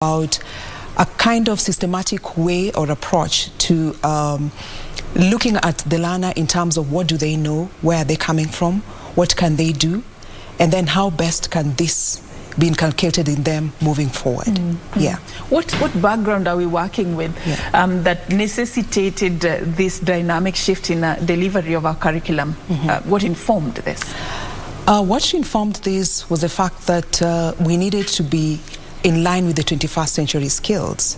about a kind of systematic way or approach to looking at the learner in terms of what do they know, where are they coming from, what can they do, and then how best can this be inculcated in them moving forward. Yeah. What background are we working with that necessitated this dynamic shift in delivery of our curriculum? What informed this? What informed this was the fact that we needed to be in line with the 21st century skills.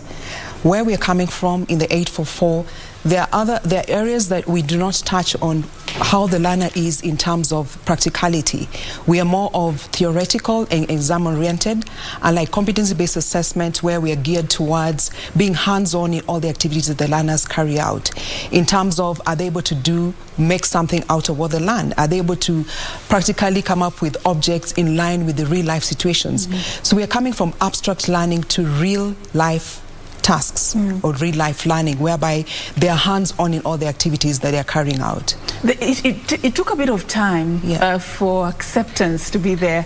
Where we are coming from in the 844, there are areas that we do not touch on how the learner is in terms of practicality. We are more of theoretical and exam-oriented, unlike competency-based assessment where we are geared towards being hands-on in all the activities that the learners carry out. In terms of, are they able to make something out of what they learn? Are they able to practically come up with objects in line with the real-life situations? So we are coming from abstract learning to real-life tasks or real-life learning, whereby they are hands-on in all the activities that they are carrying out. It took a bit of time for acceptance to be there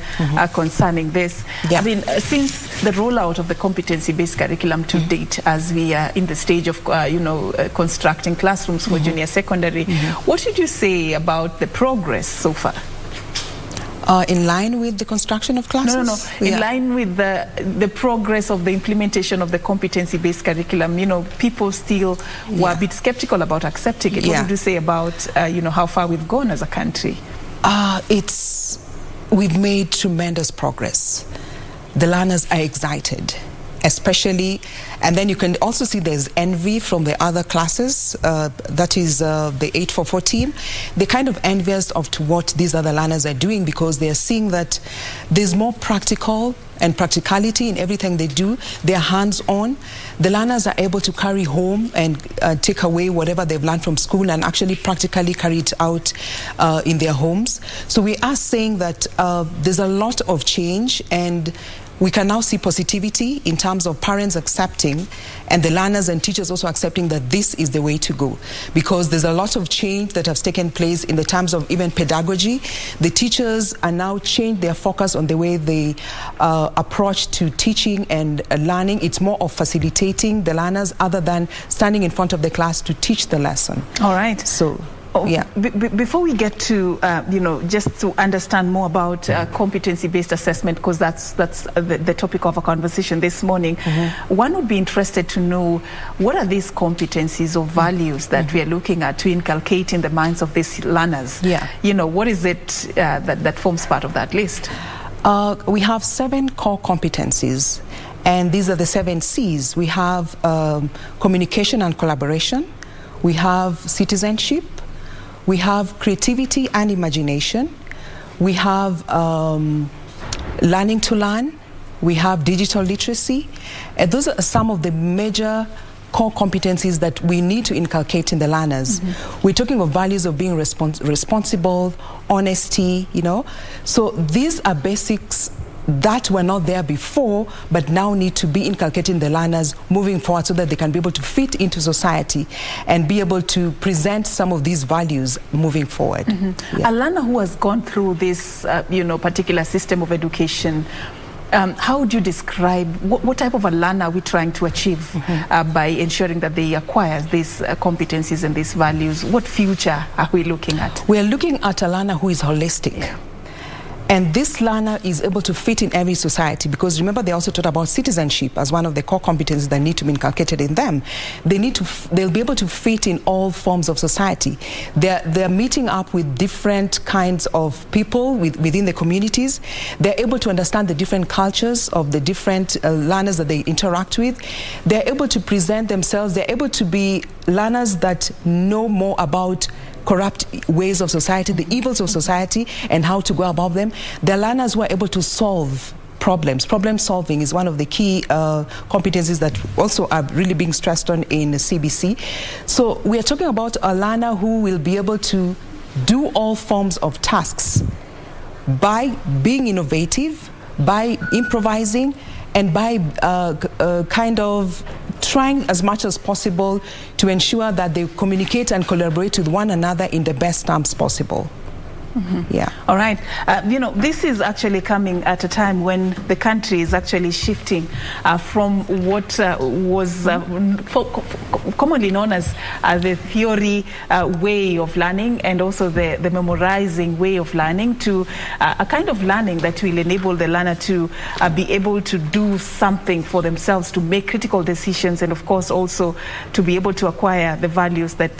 concerning this. I mean, since the rollout of the competency-based curriculum to date, as we are in the stage of constructing classrooms for junior secondary, what did you say about the progress so far? In line with the construction of classes? No. In line with the progress of the implementation of the competency-based curriculum, people still were a bit skeptical about accepting it. What did you say about, how far we've gone as a country? We've made tremendous progress. The learners are excited, especially, and then you can also see there's envy from the other classes, that is the 844 team. They're kind of envious of to what these other learners are doing because they're seeing that there's more practical and practicality in everything they do. They're hands-on. The learners are able to carry home and take away whatever they've learned from school and actually practically carry it out in their homes. So we are saying that there's a lot of change, and we can now see positivity in terms of parents accepting and the learners and teachers also accepting that this is the way to go, because there's a lot of change that has taken place in the terms of even pedagogy. The teachers are now changed their focus on the way they approach to teaching and learning. It's more of facilitating the learners other than standing in front of the class to teach the lesson. All right. So before we get to just to understand more about competency-based assessment, because that's the topic of our conversation this morning, one would be interested to know what are these competencies or values that we are looking at to inculcate in the minds of these learners. What is it that forms part of that list? We have 7 core competencies, and these are the 7 C's. We have communication and collaboration, we have citizenship, we have creativity and imagination, we have learning to learn, we have digital literacy, and those are some of the major core competencies that we need to inculcate in the learners. We're talking of values of being responsible, honesty, So these are basics that were not there before, but now need to be inculcated in the learners moving forward so that they can be able to fit into society and be able to present some of these values moving forward. A learner who has gone through this particular system of education, how would you describe what type of a learner are we trying to achieve by ensuring that they acquire these competencies and these values? What future are we looking at? We are looking at a learner who is holistic. And this learner is able to fit in every society, because remember they also talked about citizenship as one of the core competencies that need to be inculcated in them. They'll be able to fit in all forms of society. They're meeting up with different kinds of people within the communities. They're able to understand the different cultures of the different learners that they interact with. They're able to present themselves. They're able to be learners that know more about corrupt ways of society, the evils of society, and how to go about them. They're learners who are able to solve problems. Problem solving is one of the key competencies that also are really being stressed on in CBC. So we are talking about a learner who will be able to do all forms of tasks by being innovative, by improvising, and by kind of trying as much as possible to ensure that they communicate and collaborate with one another in the best terms possible. Yeah. All right. This is actually coming at a time when the country is actually shifting from what was commonly known as the theory way of learning, and also the memorizing way of learning, to a kind of learning that will enable the learner to be able to do something for themselves, to make critical decisions, and of course also to be able to acquire the values that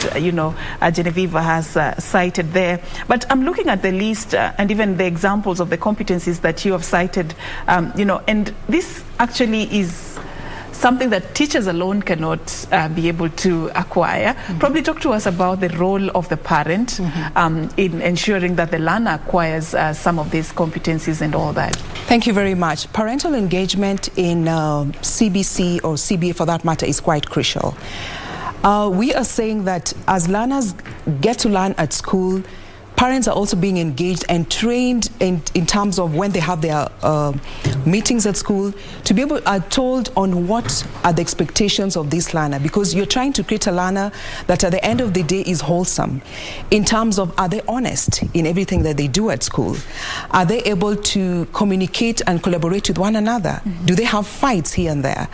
Genevieve has cited there. But I'm looking at the list and even the examples of the competencies that you have cited, and this actually is something that teachers alone cannot be able to acquire. Probably talk to us about the role of the parent in ensuring that the learner acquires some of these competencies and all that. Thank you very much. Parental engagement in CBC or CBA for that matter is quite crucial. We are saying that as learners get to learn at school, parents are also being engaged and trained in terms of when they have their meetings at school to be able are told on what are the expectations of this learner, because you're trying to create a learner that at the end of the day is wholesome in terms of, are they honest in everything that they do at school? Are they able to communicate and collaborate with one another? Do they have fights here and there?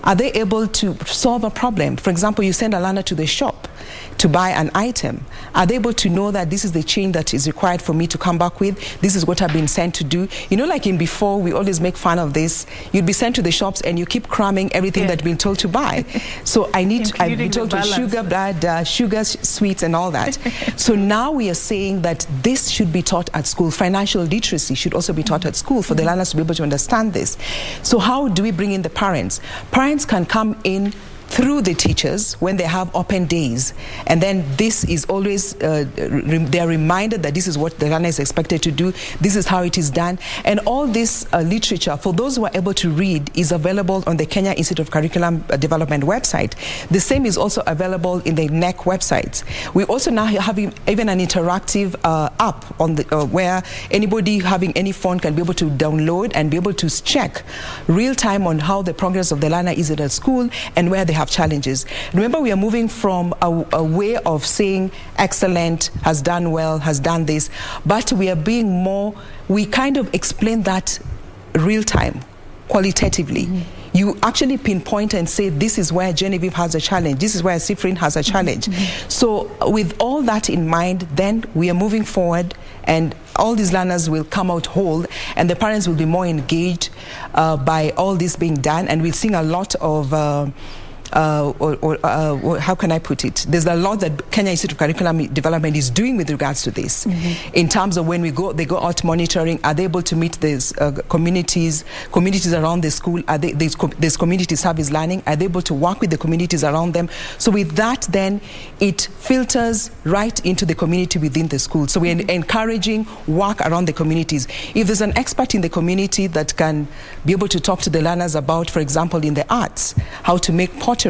Are they able to solve a problem? For example, you send a learner to the shop to buy an item. Are they able to know that this is the change that is required for me to come back with? This is what I've been sent to do. Like in before, we always make fun of this. You'd be sent to the shops and you keep cramming everything that you've been told to buy. So I've been told to sugar, blood, sugar, sweets and all that. So now we are saying that this should be taught at school. Financial literacy should also be taught at school for the learners to be able to understand this. So how do we bring in the parents? Parents can come in through the teachers when they have open days, and then this is always they're reminded that this is what the learner is expected to do, this is how it is done, and all this literature for those who are able to read is available on the Kenya Institute of Curriculum Development website. The same is also available in the NEC websites. We also now have even an interactive app on the where anybody having any phone can be able to download and be able to check real time on how the progress of the learner is at school and where they have challenges. Remember, we are moving from a way of saying excellent, has done well, has done this, but we are being more, we kind of explain that real time, qualitatively. You actually pinpoint and say, this is where Genevieve has a challenge, this is where Sifrin has a challenge. So with all that in mind, then we are moving forward, and all these learners will come out whole, and the parents will be more engaged by all this being done, and we'll see a lot of how can I put it? There's a lot that Kenya Institute of Curriculum Development is doing with regards to this. In terms of when they go out monitoring, are they able to meet these communities around the school? Are these community service learning? Are they able to work with the communities around them? So with that, then it filters right into the community within the school. So we're encouraging work around the communities. If there's an expert in the community that can be able to talk to the learners about, for example, in the arts, how to make pottery,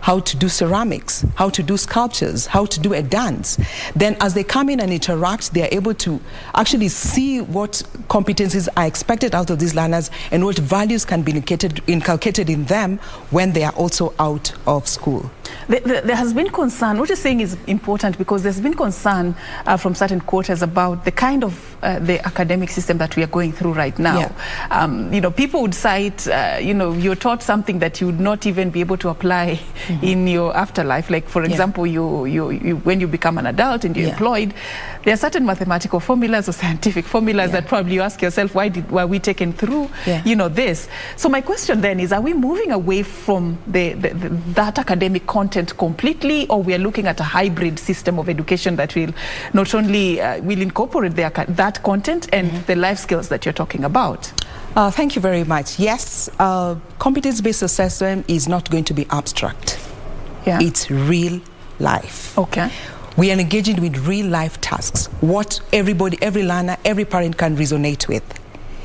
how to do ceramics, how to do sculptures, how to do a dance, then as they come in and interact, they are able to actually see what competencies are expected out of these learners and what values can be inculcated in them when they are also out of school. There has been concern, what you're saying is important, because there's been concern from certain quarters about the kind of the academic system that we are going through right now. People would cite, you're taught something that you would not even be able to apply in your afterlife. Like, for example, you when you become an adult and you're employed, there are certain mathematical formulas or scientific formulas that probably you ask yourself, why were we taken through, this? So my question then is, are we moving away from that academic content completely, or we are looking at a hybrid system of education that will not only will incorporate that content and the life skills that you're talking about? Thank you very much. Yes, competence-based assessment is not going to be abstract. It's real life. Okay. We are engaging with real life tasks, what everybody, every learner, every parent can resonate with.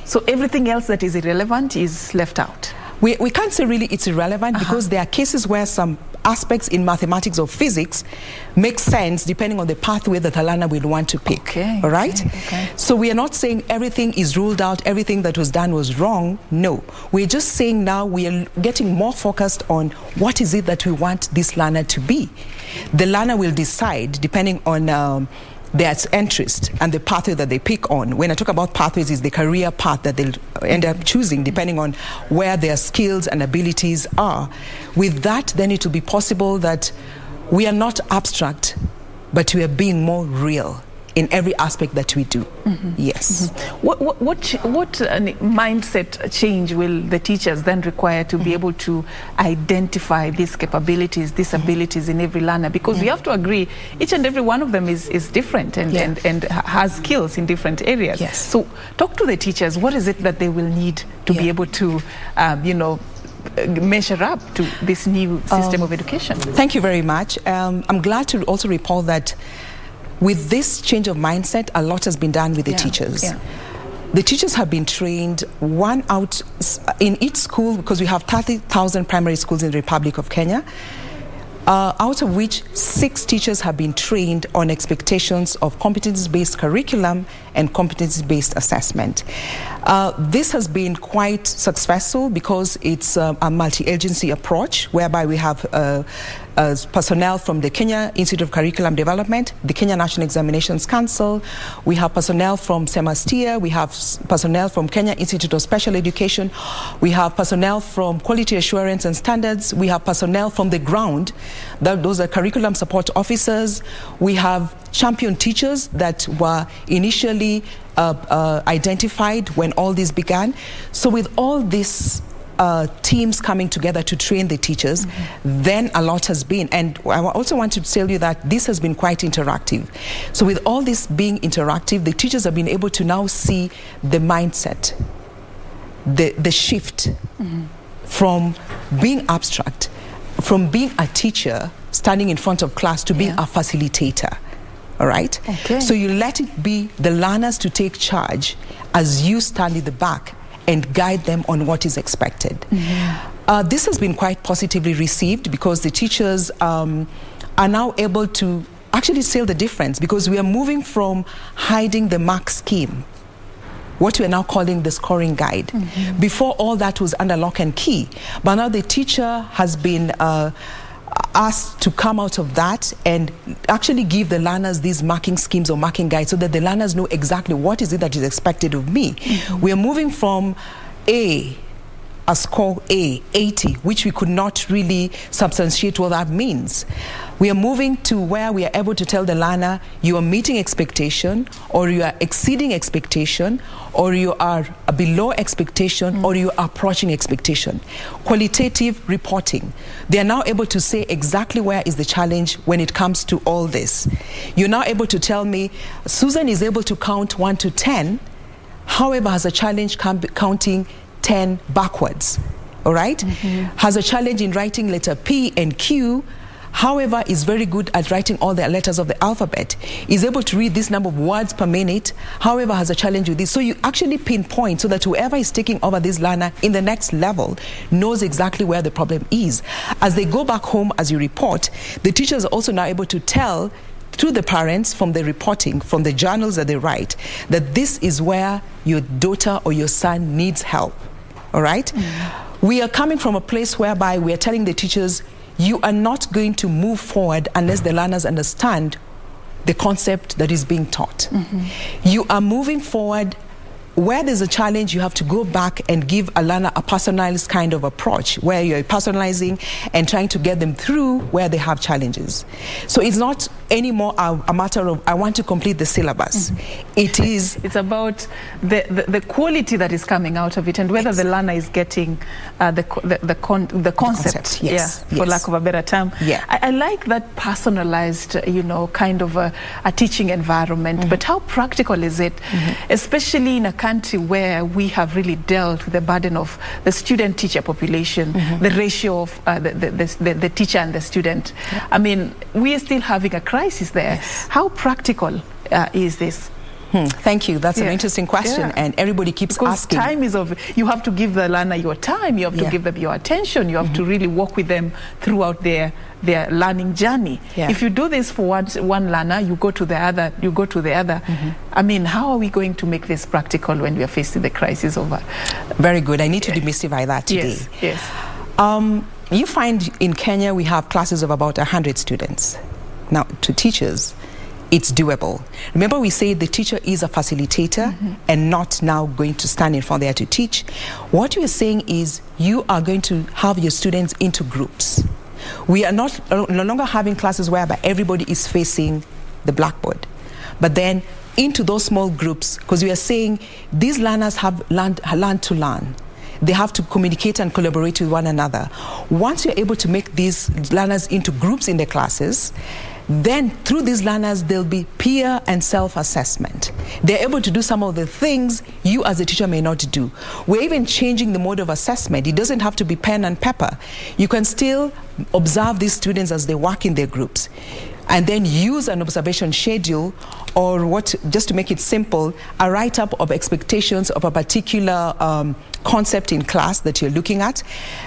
So everything else that is irrelevant is left out? We can't say really it's irrelevant, because there are cases where some aspects in mathematics or physics make sense depending on the pathway that a learner will want to pick. All right? So we are not saying everything is ruled out, everything that was done was wrong. No. We're just saying now we are getting more focused on what is it that we want this learner to be. The learner will decide, depending on their interest and the pathway that they pick on. When I talk about pathways, is the career path that they'll end up choosing depending on where their skills and abilities are. With that, then it will be possible that we are not abstract, but we are being more real in every aspect that we do. Yes. What mindset change will the teachers then require to be able to identify these capabilities, these abilities in every learner? Because we have to agree, each and every one of them is different and has skills in different areas. Yes. So talk to the teachers. What is it that they will need to be able to, measure up to this new system of education? Thank you very much. I'm glad to also report that with this change of mindset, a lot has been done with the teachers. The teachers have been trained, one out in each school, because we have 30,000 primary schools in the Republic of Kenya, out of which 6 teachers have been trained on expectations of competency-based curriculum and competency-based assessment. This has been quite successful because it's a multi-agency approach whereby we have personnel from the Kenya Institute of Curriculum Development, the Kenya National Examinations Council, we have personnel from SEMASTIA, we have personnel from Kenya Institute of Special Education, we have personnel from Quality Assurance and Standards, we have personnel from the ground, those are curriculum support officers, we have champion teachers that were initially identified when all this began. So with all this teams coming together to train the teachers, then a lot has been. And I also want to tell you that this has been quite interactive. So with all this being interactive, the teachers have been able to now see the mindset, the shift from being abstract, from being a teacher standing in front of class to being a facilitator. All right? Okay. So you let it be the learners to take charge as you stand in the back and guide them on what is expected. This has been quite positively received because the teachers are now able to actually tell the difference, because we are moving from hiding the mark scheme, what we are now calling the scoring guide. Before, all that was under lock and key, but now the teacher has been asked to come out of that and actually give the learners these marking schemes or marking guides so that the learners know exactly what is it that is expected of me. We are moving from a score A, 80, which we could not really substantiate what that means. We are moving to where we are able to tell the learner, you are meeting expectation, or you are exceeding expectation, or you are below expectation, or you are approaching expectation. Qualitative reporting. They are now able to say exactly where is the challenge when it comes to all this. You're now able to tell me, Susan is able to count 1 to 10, however has a challenge counting 10 backwards, all right? Has a challenge in writing letter P and Q, however is very good at writing all the letters of the alphabet, is able to read this number of words per minute, however has a challenge with this. So you actually pinpoint so that whoever is taking over this learner in the next level knows exactly where the problem is. As they go back home, as you report, the teachers are also now able to tell through the parents from the reporting, from the journals that they write, that this is where your daughter or your son needs help, all right? We are coming from a place whereby we are telling the teachers, you are not going to move forward unless the learners understand the concept that is being taught. You are moving forward. Where there's a challenge, you have to go back and give a learner a personalized kind of approach where you're personalizing and trying to get them through where they have challenges. So it's not anymore a matter of, I want to complete the syllabus. It is... It's about the quality that is coming out of it and whether the learner is getting the concept, yes, for lack of a better term. I like that personalized, kind of a teaching environment, but how practical is it, especially in a country where we have really dealt with the burden of the student-teacher population, the ratio of the teacher and the student. I mean, we are still having a crisis there. How practical is this? Thank you. That's an interesting question, and everybody keeps asking. Time is of, you have to give the learner your time, you have to give them your attention, you have to really walk with them throughout their learning journey. If you do this for one learner, you go to the other, I mean, how are we going to make this practical when we are facing the crisis over? Very good. I need to demystify that today. You find in Kenya we have classes of about 100 students. Now, to teachers, it's doable. Remember, we say the teacher is a facilitator and not now going to stand in front there to teach. What you're saying is you are going to have your students into groups. We are no longer having classes whereby everybody is facing the blackboard, but then into those small groups, because we are saying these learners have learned to learn. They have to communicate and collaborate with one another. Once you're able to make these learners into groups in the classes, then through these learners, there'll be peer and self-assessment. They're able to do some of the things you as a teacher may not do. We're even changing the mode of assessment. It doesn't have to be pen and paper. You can still observe these students as they work in their groups, and then use an observation schedule, or what, just to make it simple, a write-up of expectations of a particular concept in class that you're looking at.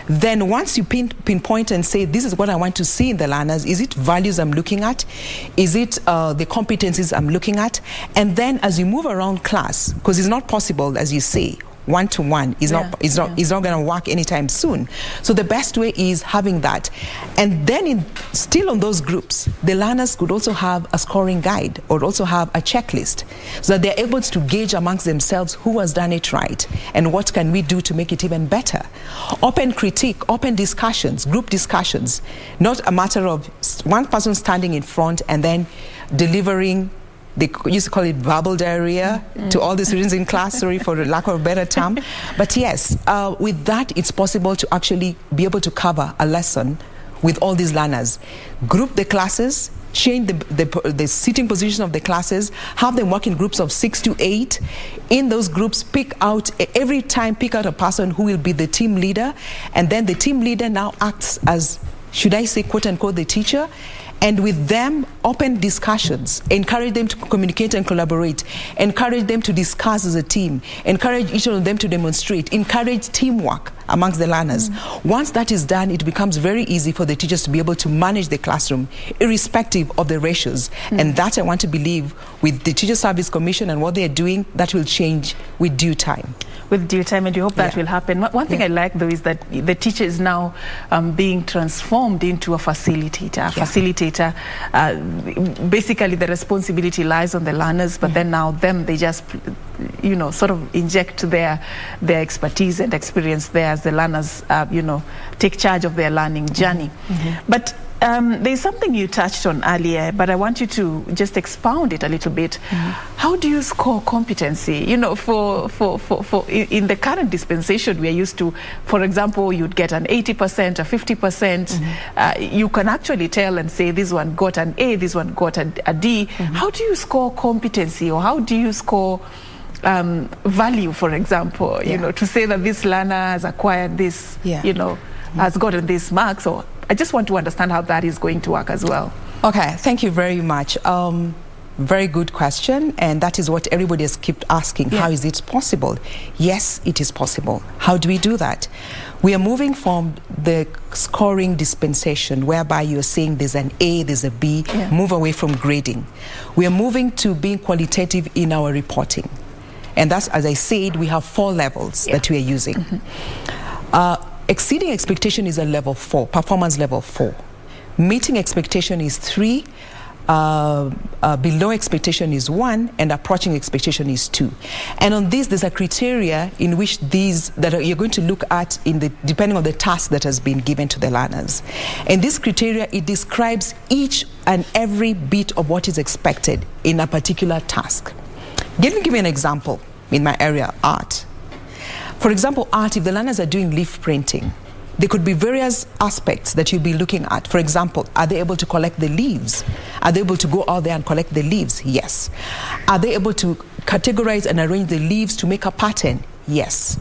Then once you pinpoint and say, this is what I want to see in the learners, is it values I'm looking at? Is it the competencies I'm looking at? And then as you move around class, because it's not possible, as you say, one-to-one is not going to work anytime soon. So the best way is having that. And then still on those groups, the learners could also have a scoring guide or also have a checklist, so that they're able to gauge amongst themselves who has done it right and what can we do to make it even better. Open critique, open discussions, group discussions, not a matter of one person standing in front and then delivering. They used to call it verbal diarrhea to all the students in class, sorry for the lack of a better term. But yes, with that, it's possible to actually be able to cover a lesson with all these learners. Group the classes, change the seating position of the classes, have them work in groups of 6 to 8. In those groups, every time pick out a person who will be the team leader, and then the team leader now acts as, should I say, quote unquote, the teacher. And with them, open discussions, encourage them to communicate and collaborate, encourage them to discuss as a team, encourage each of them to demonstrate, encourage teamwork amongst the learners. Once that is done, it becomes very easy for the teachers to be able to manage the classroom, irrespective of the ratios. And that, I want to believe, with the Teacher Service Commission and what they're doing, that will change with due time. With due time, and you hope that will happen. One thing I like, though, is that the teacher is now being transformed into a facilitator. Basically, the responsibility lies on the learners, but then now they just, sort of inject their expertise and experience there as the learners, take charge of their learning journey. But there's something you touched on earlier, but I want you to just expound it a little bit. How do you score competency? For in the current dispensation, we are used to, for example, you'd get an 80%, a 50%. You can actually tell and say this one got an A, this one got a D. How do you score competency, or how do you score value, for example, to say that this learner has acquired this, has gotten these marks? Or I just want to understand how that is going to work as well. Okay, thank you very much. Very good question, and that is what everybody has kept asking. How is it possible? Yes, it is possible. How do we do that? We are moving from the scoring dispensation, whereby you're saying there's an A, there's a B, move away from grading. We are moving to being qualitative in our reporting. And that's, as I said, we have 4 levels that we are using. Exceeding expectation is a level 4, performance level 4. Meeting expectation is 3, below expectation is 1, and approaching expectation is 2. And on this, there's a criteria in which you're going to look at depending on the task that has been given to the learners. And this criteria, it describes each and every bit of what is expected in a particular task. Let me give you an example in my area, art. For example, art, if the learners are doing leaf printing, there could be various aspects that you'll be looking at. For example, are they able to collect the leaves? Are they able to go out there and collect the leaves? Yes. Are they able to categorize and arrange the leaves to make a pattern? Yes.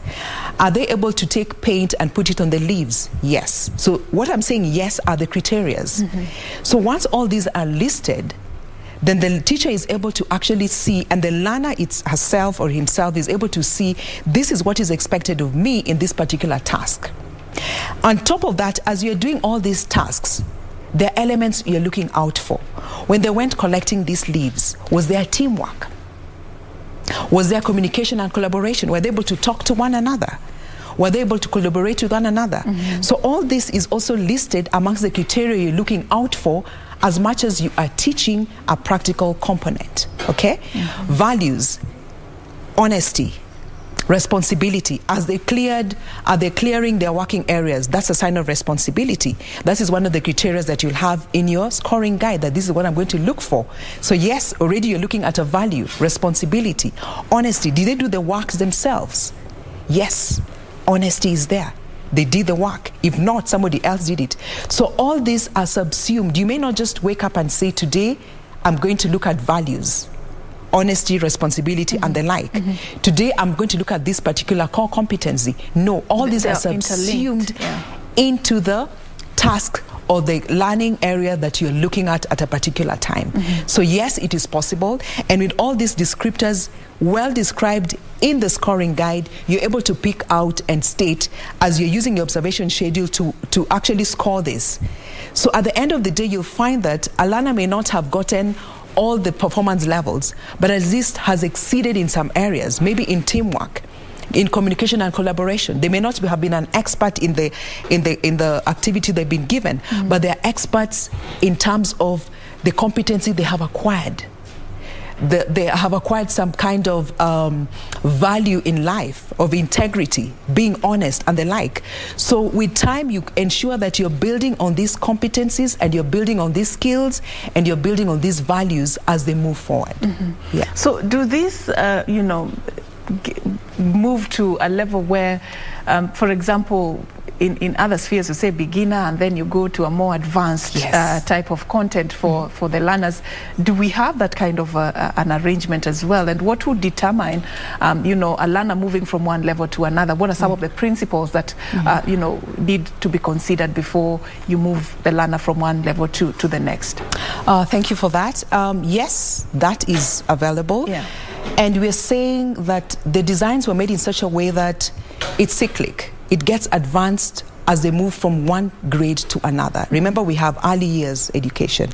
Are they able to take paint and put it on the leaves? Yes. So what I'm saying, yes, are the criterias. So once all these are listed, then the teacher is able to actually see, and the learner herself or himself is able to see, this is what is expected of me in this particular task. On top of that, as you're doing all these tasks, there are elements you're looking out for. When they went collecting these leaves, was there teamwork? Was there communication and collaboration? Were they able to talk to one another? Were they able to collaborate with one another? So all this is also listed amongst the criteria you're looking out for as much as you are teaching a practical component, okay? Values, honesty, responsibility. Are they clearing their working areas? That's a sign of responsibility. That is one of the criteria that you'll have in your scoring guide, that this is what I'm going to look for. So yes, already you're looking at a value, responsibility, honesty. Did they do the works themselves? Yes, honesty is there. They did the work. If not, somebody else did it. So all these are subsumed. You may not just wake up and say, today, I'm going to look at values, honesty, responsibility, and the like. Today, I'm going to look at this particular core competency. No, all these are subsumed into the task or the learning area that you're looking at a particular time. So yes, it is possible. And with all these descriptors well described in the scoring guide, you're able to pick out and state as you're using your observation schedule to actually score this. So at the end of the day, you'll find that a learner may not have gotten all the performance levels, but at least has exceeded in some areas, maybe in teamwork, in communication and collaboration. They may not have been an expert in the activity they've been given, but they're experts in terms of the competency they have acquired. They have acquired some kind of value in life, of integrity, being honest, and the like. So with time, you ensure that you're building on these competencies, and you're building on these skills, and you're building on these values as they move forward. Yeah. So do these, move to a level where, for example, in other spheres, you say beginner, and then you go to a more advanced type of content for the learners. Do we have that kind of an arrangement as well? And what would determine, a learner moving from one level to another? What are some of the principles that, need to be considered before you move the learner from one level to the next? Thank you for that. Yes, that is available. Yeah. And we're saying that the designs were made in such a way that it's cyclic. It gets advanced as they move from one grade to another. Remember, we have early years education.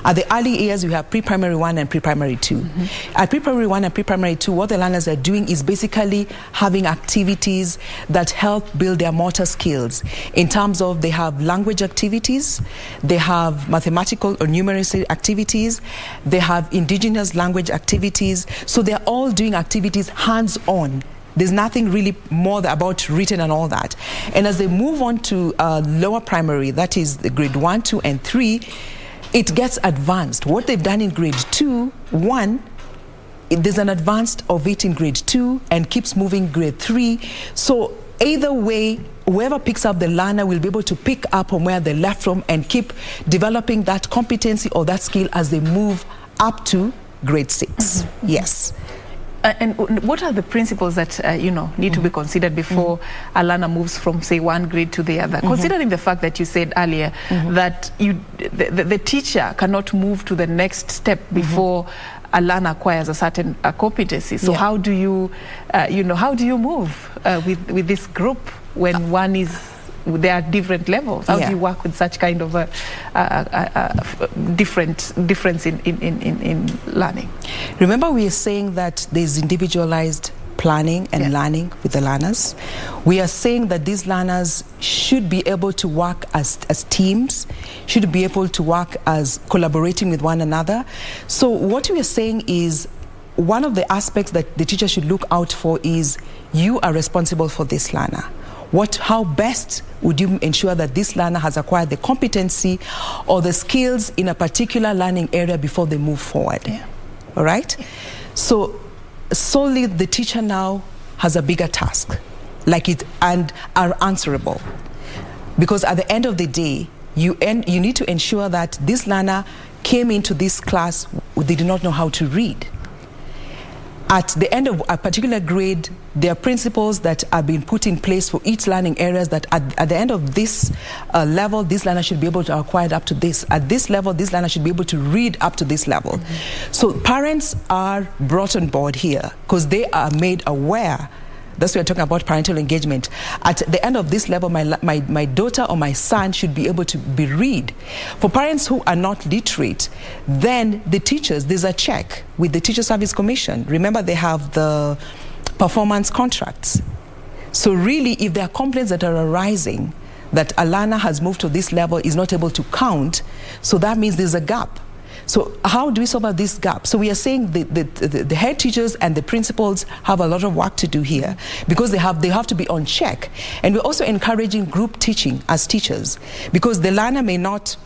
At the early years, we have pre-primary 1 and pre-primary 2. At pre-primary 1 and pre-primary 2, what the learners are doing is basically having activities that help build their motor skills. In terms of, they have language activities, they have mathematical or numeracy activities, they have indigenous language activities. So they're all doing activities hands-on. There's nothing really more about written and all that. And as they move on to lower primary, that is the grade 1, 2, and 3, it gets advanced. What they've done in grade 2, 1, there's an advanced of it in grade 2 and keeps moving grade 3. So either way, whoever picks up the learner will be able to pick up on where they left from and keep developing that competency or that skill as they move up to grade 6. Yes. And what are the principles that need to be considered before a learner moves from, say, one grade to the other? Considering the fact that you said earlier that the teacher cannot move to the next step before a learner acquires a certain competency. So how do you, how do you move with this group when one is? There are different levels. How do you work with such kind of a difference in learning? Remember, we are saying that there's individualized planning and learning with the learners. We are saying that these learners should be able to work as teams, should be able to work as collaborating with one another. So what we are saying is, one of the aspects that the teacher should look out for is, you are responsible for this learner. How best would you ensure that this learner has acquired the competency or the skills in a particular learning area before they move forward? All right? So solely the teacher now has a bigger task, and are answerable. Because at the end of the day, you need to ensure that this learner came into this class, they do not know how to read. At the end of a particular grade, there are principles that are being put in place for each learning areas that at the end of this level, this learner should be able to acquire up to this. At this level, this learner should be able to read up to this level. So parents are brought on board here because they are made aware. That's why we're talking about parental engagement. At the end of this level, my daughter or my son should be able to read. For parents who are not literate, then the teachers, there's a check with the Teacher Service Commission. Remember, they have the performance contracts. So really, if there are complaints that are arising, that a learner has moved to this level, is not able to count, so that means there's a gap. So how do we solve this gap? So we are saying the head teachers and the principals have a lot of work to do here, because they have to be on check. And we're also encouraging group teaching as teachers, because the learner may not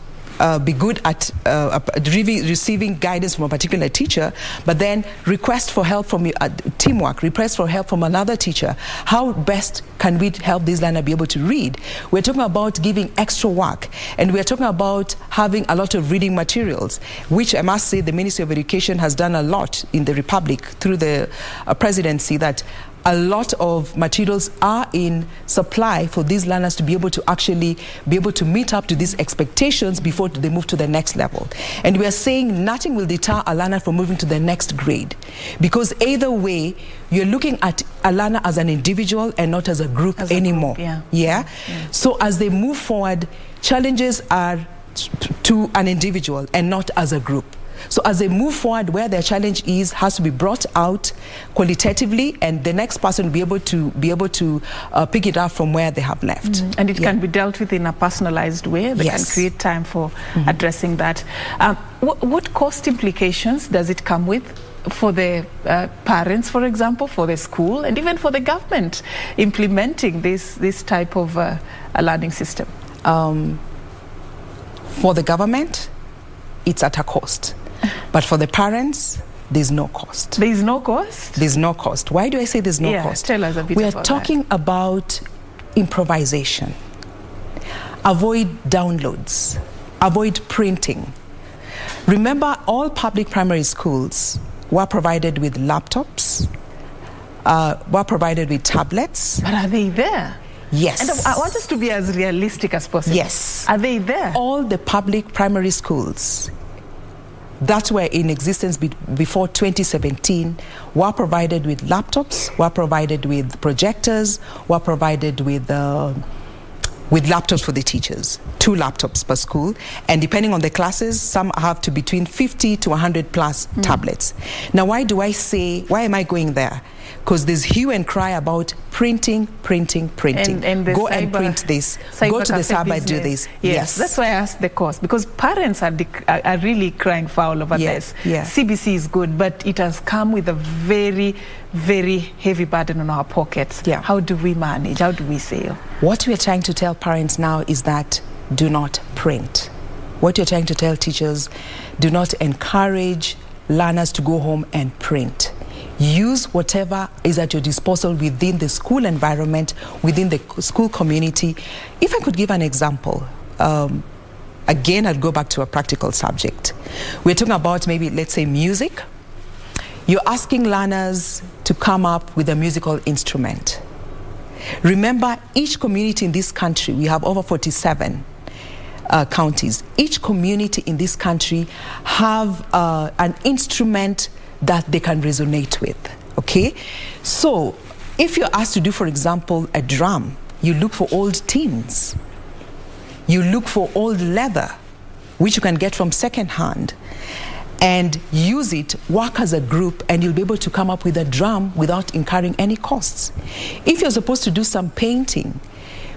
be good at receiving guidance from a particular teacher, but then request for help from teamwork, request for help from another teacher. How best can we help this learner be able to read? We're talking about giving extra work, and we're talking about having a lot of reading materials, which I must say the Ministry of Education has done a lot in the Republic through the presidency, that a lot of materials are in supply for these learners to be able to actually be able to meet up to these expectations before they move to the next level. And we are saying nothing will deter a learner from moving to the next grade, because either way, you're looking at a learner as an individual and not as a group anymore. Yeah? So as they move forward, challenges are to an individual and not as a group. So as they move forward, where their challenge has to be brought out qualitatively, and the next person will be able to pick it up from where they have left. And it can be dealt with in a personalized way. They can create time for addressing that. What cost implications does it come with for the parents, for example, for the school, and even for the government implementing this type of a learning system? For the government, it's at a cost. But for the parents, there's no cost. There is no cost? There's no cost. Why do I say there's no cost? Tell us a bit about that. We are talking about improvisation. Avoid downloads. Avoid printing. Remember, all public primary schools were provided with laptops, were provided with tablets. But are they there? Yes. And I want us to be as realistic as possible. Yes. Are they there? All the public primary schools that were in existence before 2017 were provided with laptops, were provided with projectors, were provided with laptops for the teachers, 2 laptops per school, and depending on the classes, some have to between 50 to 100 plus tablets. Now, why am I going there? Because there's hue and cry about printing. And Go and print this. Go to the cyber, do this. Yes, that's why I asked the cost, because parents are really crying foul over this. CBC is good, but it has come with a very, very heavy burden on our pockets. How do we manage? How do we sail? What we are trying to tell parents now is that do not print. What you're trying to tell teachers, do not encourage learners to go home and print. Use whatever is at your disposal within the school environment, within the school community. If I could give an example, again, I'll go back to a practical subject. We're talking about maybe, let's say, music. You're asking learners to come up with a musical instrument. Remember, each community in this country, we have over 47 counties. Each community in this country have an instrument that they can resonate with, okay? So if you're asked to do, for example, a drum, you look for old tins. You look for old leather, which you can get from secondhand, and use it, work as a group, and you'll be able to come up with a drum without incurring any costs. If you're supposed to do some painting,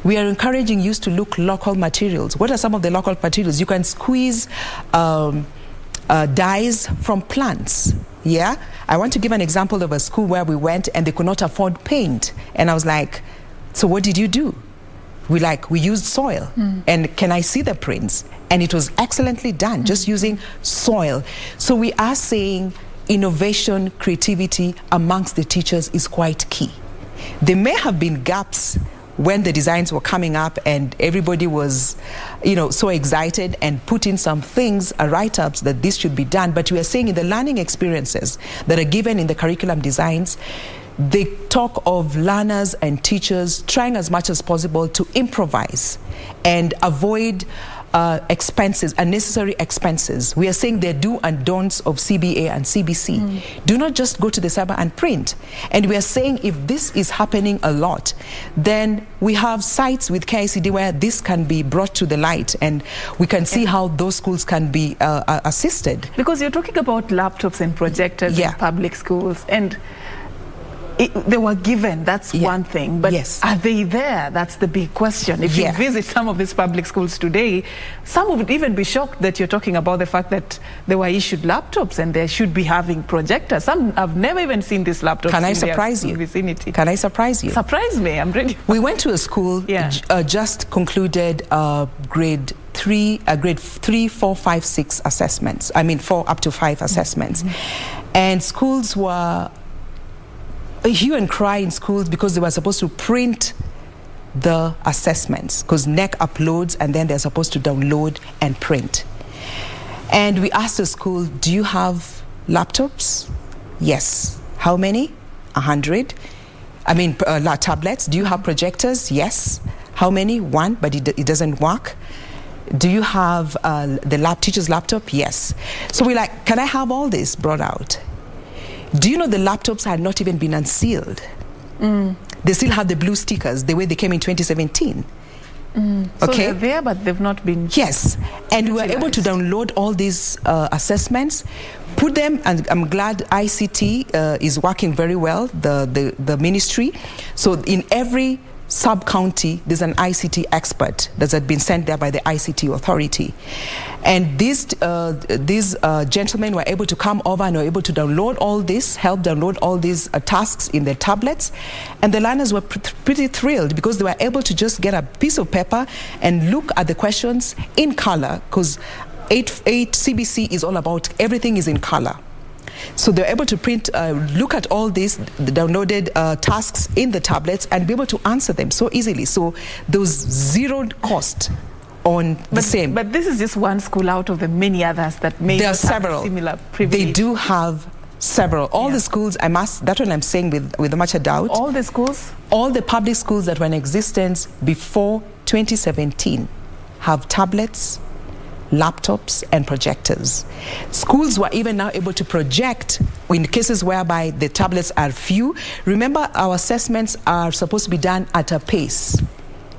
we are encouraging you to look local materials. What are some of the local materials? You can squeeze dyes from plants. I want to give an example of a school where we went and they could not afford paint. And I was like, so what did you do? We used soil. And can I see the prints? And it was excellently done, just using soil. So we are saying innovation, creativity amongst the teachers is quite key. There may have been gaps when the designs were coming up and everybody was, so excited and put in some things, write-ups that this should be done. But we are saying in the learning experiences that are given in the curriculum designs, they talk of learners and teachers trying as much as possible to improvise and avoid unnecessary expenses. We are saying the do and don'ts of CBA and CBC. Do not just go to the cyber and print. And we are saying if this is happening a lot, then we have sites with KICD where this can be brought to the light and we can see how those schools can be assisted. Because you're talking about laptops and projectors in public schools, and they were given, that's one thing, but are they there? That's the big question. If you visit some of these public schools today, some would even be shocked that you're talking about the fact that they were issued laptops and they should be having projectors. Some have never even seen these laptops. Can I surprise you? Vicinity. Can I surprise you? Surprise me, I'm ready. We went to a school, just concluded grade 3, 4, 5, 6 assessments. I mean 4 up to 5 assessments. And schools were a hue and cry in schools because they were supposed to print the assessments, because NEC uploads and then they're supposed to download and print. And we asked the school, do you have laptops? Yes. How many? 100. I mean, tablets. Do you have projectors? Yes. How many? 1, but it doesn't work. Do you have the teacher's laptop? Yes. So we're like, can I have all this brought out? Do you know the laptops had not even been unsealed? They still have the blue stickers, the way they came in 2017. So they're there, but they've not been... Yes, and we were able to download all these assessments, put them, and I'm glad ICT is working very well, the ministry. So in every sub-county, there's an ICT expert that had been sent there by the ICT authority. And these gentlemen were able to come over and were able to download all this, help download all these tasks in their tablets. And the learners were pretty thrilled because they were able to just get a piece of paper and look at the questions in color, because 8 CBC is all about everything is in color. So they're able to print, look at all these downloaded tasks in the tablets and be able to answer them so easily. So there was zero cost on the same. But this is just one school out of the many others that may there are not several. Have similar privilege. They do have several. All the schools, that's what I'm saying with much doubt. All the schools? All the public schools that were in existence before 2017 have tablets, laptops and projectors. Schools were even now able to project in cases whereby the tablets are few. Remember, our assessments are supposed to be done at a pace,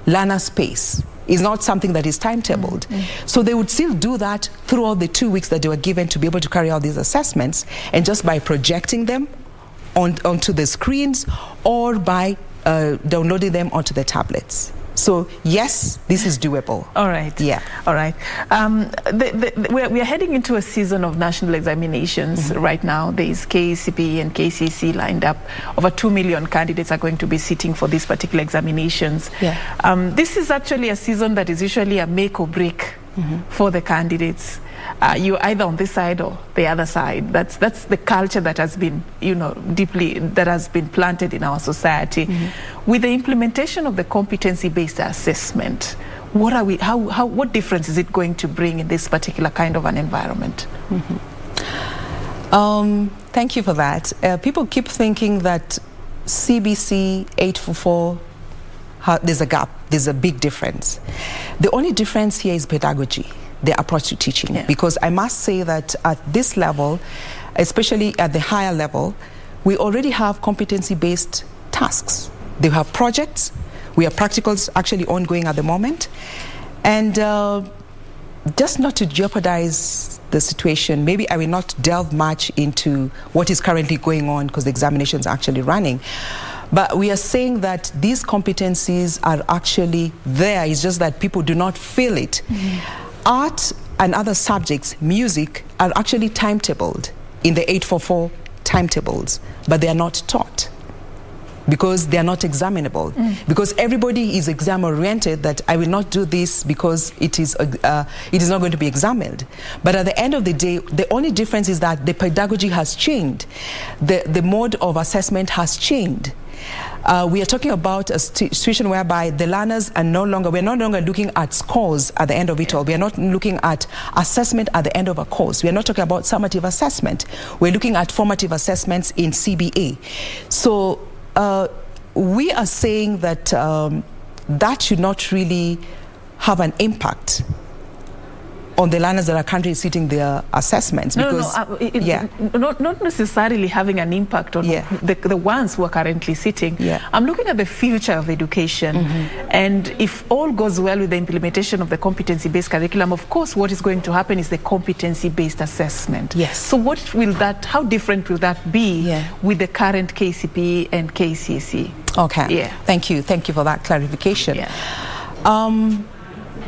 learner's pace. It's not something that is timetabled. So they would still do that throughout the 2 weeks that they were given to be able to carry out these assessments, and just by projecting them onto the screens or by downloading them onto the tablets. So yes, this is doable. All right. Yeah. All right. We are heading into a season of national examinations right now. There is KCPE and KCC lined up. Over 2 million candidates are going to be sitting for these particular examinations. Yeah. This is actually a season that is usually a make or break for the candidates. You're either on this side or the other side. That's the culture that has been, deeply, that has been planted in our society. With the implementation of the competency-based assessment, what difference is it going to bring in this particular kind of an environment? Thank you for that. People keep thinking that CBC 844, there's a gap, there's a big difference. The only difference here is pedagogy, the approach to teaching. Because I must say that at this level, especially at the higher level, we already have competency-based tasks. They have projects. We have practicals actually ongoing at the moment. And just not to jeopardize the situation, maybe I will not delve much into what is currently going on because the examination is actually running. But we are saying that these competencies are actually there. It's just that people do not feel it. Art and other subjects, music, are actually timetabled in the 844 timetables, but they are not taught because they are not examinable. Because everybody is exam-oriented, that I will not do this because it is not going to be examined. But at the end of the day, the only difference is that the pedagogy has changed. The mode of assessment has changed. We are talking about a situation whereby the learners are we're no longer looking at scores at the end of it all. We are not looking at assessment at the end of a course. We are not talking about summative assessment. We're looking at formative assessments in CBA. So we are saying that that should not really have an impact on the learners that are currently sitting their assessments. Because, not necessarily having an impact on the ones who are currently sitting. I'm looking at the future of education, and if all goes well with the implementation of the competency-based curriculum, of course what is going to happen is the competency-based assessment. So how different will that be with the current KCPE and KCSE? Thank you for that clarification.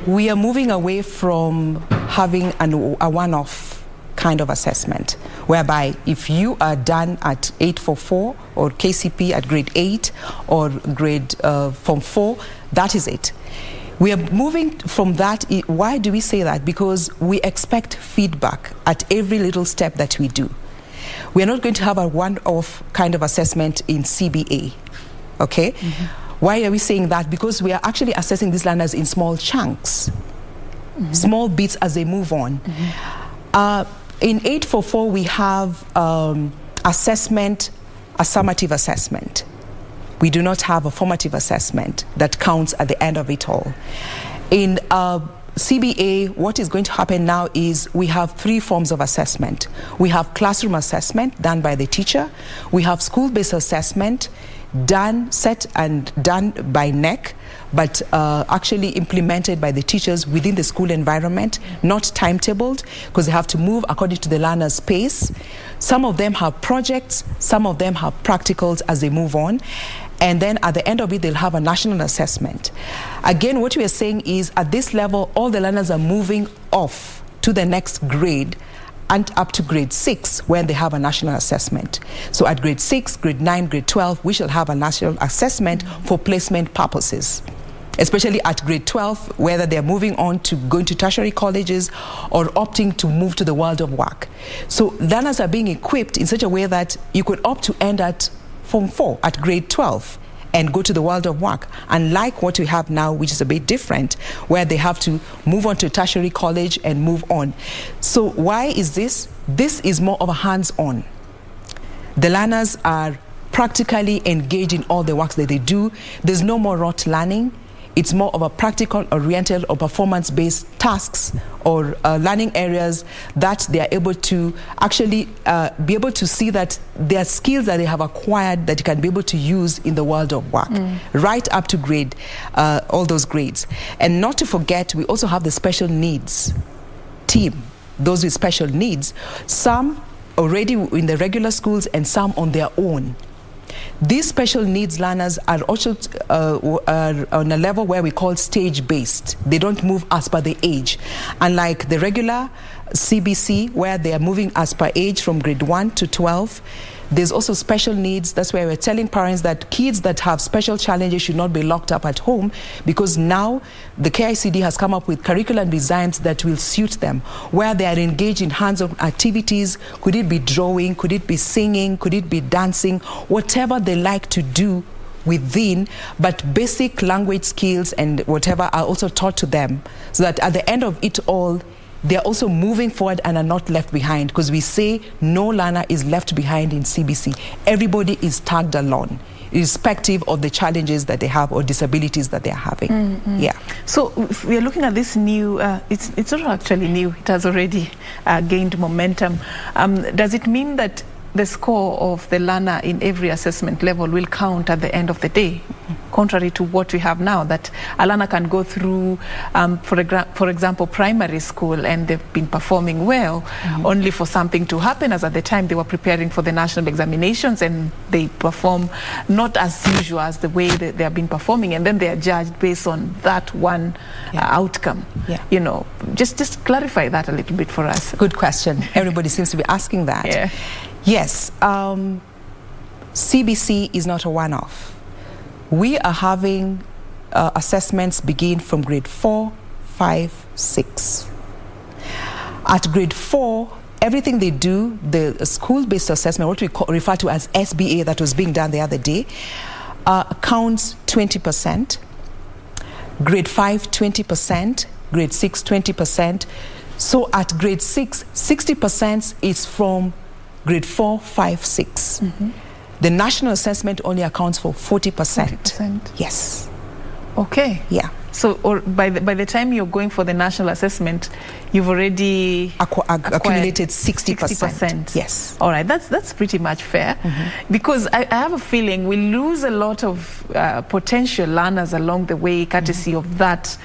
We are moving away from having a one-off kind of assessment, whereby if you are done at 844 or KCP at grade 8 or grade Form 4, that is it. We are moving from that. Why do we say that? Because we expect feedback at every little step that we do. We are not going to have a one-off kind of assessment in CBA, okay? Why are we saying that? Because we are actually assessing these learners in small chunks, small bits as they move on. In 844, we have assessment, a summative assessment. We do not have a formative assessment that counts at the end of it all. In CBA, what is going to happen now is we have 3 forms of assessment. We have classroom assessment done by the teacher. We have school-based assessment set and done by NEC, but actually implemented by the teachers within the school environment, not timetabled, because they have to move according to the learner's pace. Some of them have projects, some of them have practicals as they move on. And then at the end of it, they'll have a national assessment. Again, what we are saying is at this level, all the learners are moving off to the next grade and up to grade 6 when they have a national assessment. So at grade 6, grade 9, grade 12, we shall have a national assessment for placement purposes, especially at grade 12, whether they're moving on to going to tertiary colleges or opting to move to the world of work. So learners are being equipped in such a way that you could opt to end at Form 4 at grade 12 and go to the world of work, unlike what we have now, which is a bit different, where they have to move on to tertiary college and move on. So why is this? This is more of a hands-on. The learners are practically engaged in all the works that they do. There's no more rote learning. It's more of a practical, oriented, or performance-based tasks or learning areas that they are able to actually be able to see that there are skills that they have acquired that you can be able to use in the world of work, right up to grade, all those grades. And not to forget, we also have the special needs team, those with special needs, some already in the regular schools and some on their own. These special needs learners are also are on a level where we call stage-based. They don't move as per the age. Unlike the regular CBC, where they are moving as per age from grade 1 to 12, there's also special needs. That's why we're telling parents that kids that have special challenges should not be locked up at home, because now the KICD has come up with curriculum designs that will suit them, where they are engaged in hands-on activities. Could it be drawing? Could it be singing? Could it be dancing? Whatever they like to do within, but basic language skills and whatever are also taught to them, so that at the end of it all, they're also moving forward and are not left behind, because we say no learner is left behind in CBC. Everybody is tagged along, irrespective of the challenges that they have or disabilities that they're having. So if we are looking at this new, it's not actually new, it has already gained momentum. Does it mean that the score of the learner in every assessment level will count at the end of the day, contrary to what we have now, that a learner can go through, for example, primary school, and they've been performing well, only for something to happen as at the time they were preparing for the national examinations, and they perform not as usual as the way that they have been performing, and then they are judged based on that one outcome. You know, just clarify that a little bit for us. Good question. Everybody seems to be asking that. Yes, CBC is not a one-off. We are having assessments begin from grade 4, 5, 6. At grade 4, everything they do, the school-based assessment, what we refer to as SBA, that was being done the other day, counts 20%. Grade 5, 20%. Grade 6, 20%. So at grade 6, 60% is from grade 4, 5, 6. The national assessment only accounts for 40%. 40%. Yes. Okay. Yeah. So, or by the time you're going for the national assessment, you've already accumulated 60%. 60%. Yes. All right, that's pretty much fair, because I have a feeling we lose a lot of potential learners along the way, courtesy of that,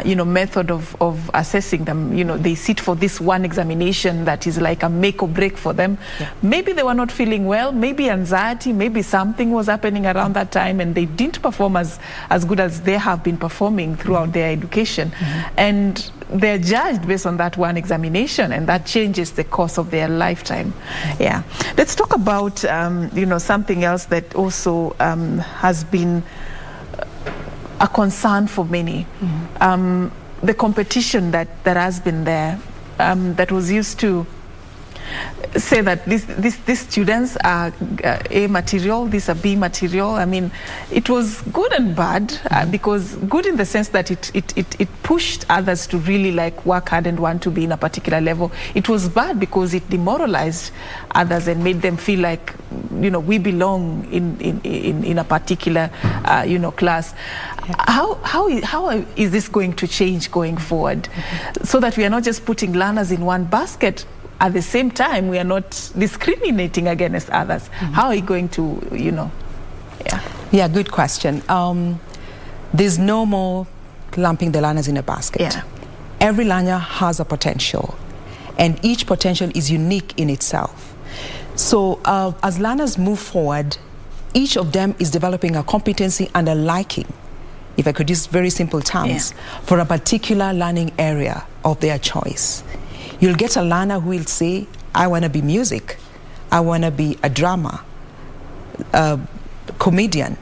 method of assessing them. They sit for this one examination that is like a make or break for them. Yeah. Maybe they were not feeling well, maybe anxiety, maybe something was happening around that time, and they didn't perform as good as they have been performing throughout their education. And they're judged based on that one examination, and that changes the course of their lifetime. Yeah. Let's talk about something else that also has been a concern for many. The competition that has been there, that was used to say that these students are A material, these are B material. I mean, it was good and bad, because good in the sense that it pushed others to really work hard and want to be in a particular level. It was bad because it demoralized others and made them feel like, we belong in a particular class. How is this going to change going forward, so that we are not just putting learners in one basket? At the same time, we are not discriminating against others. How are you going to, Yeah, good question. There's no more lumping the learners in a basket. Yeah. Every learner has a potential, and each potential is unique in itself. So as learners move forward, each of them is developing a competency and a liking, if I could use very simple terms, for a particular learning area of their choice. You'll get a learner who will say, I want to be music, I want to be a drama, a comedian.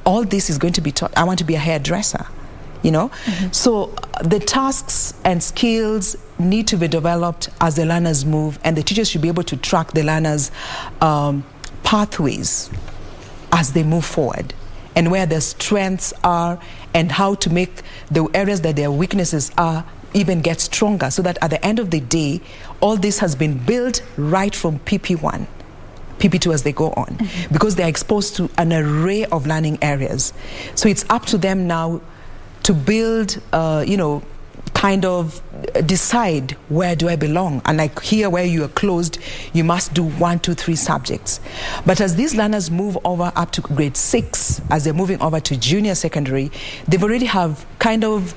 All this is going to be taught. I want to be a hairdresser, So the tasks and skills need to be developed as the learners move, and the teachers should be able to track the learners' pathways as they move forward, and where their strengths are, and how to make the areas that their weaknesses are even get stronger, so that at the end of the day, all this has been built right from PP1, PP2 as they go on, because they're exposed to an array of learning areas. So it's up to them now to build, kind of decide, where do I belong? And like here, where you are closed, you must do 1, 2, 3 subjects. But as these learners move over up to grade 6, as they're moving over to junior secondary, they've already have kind of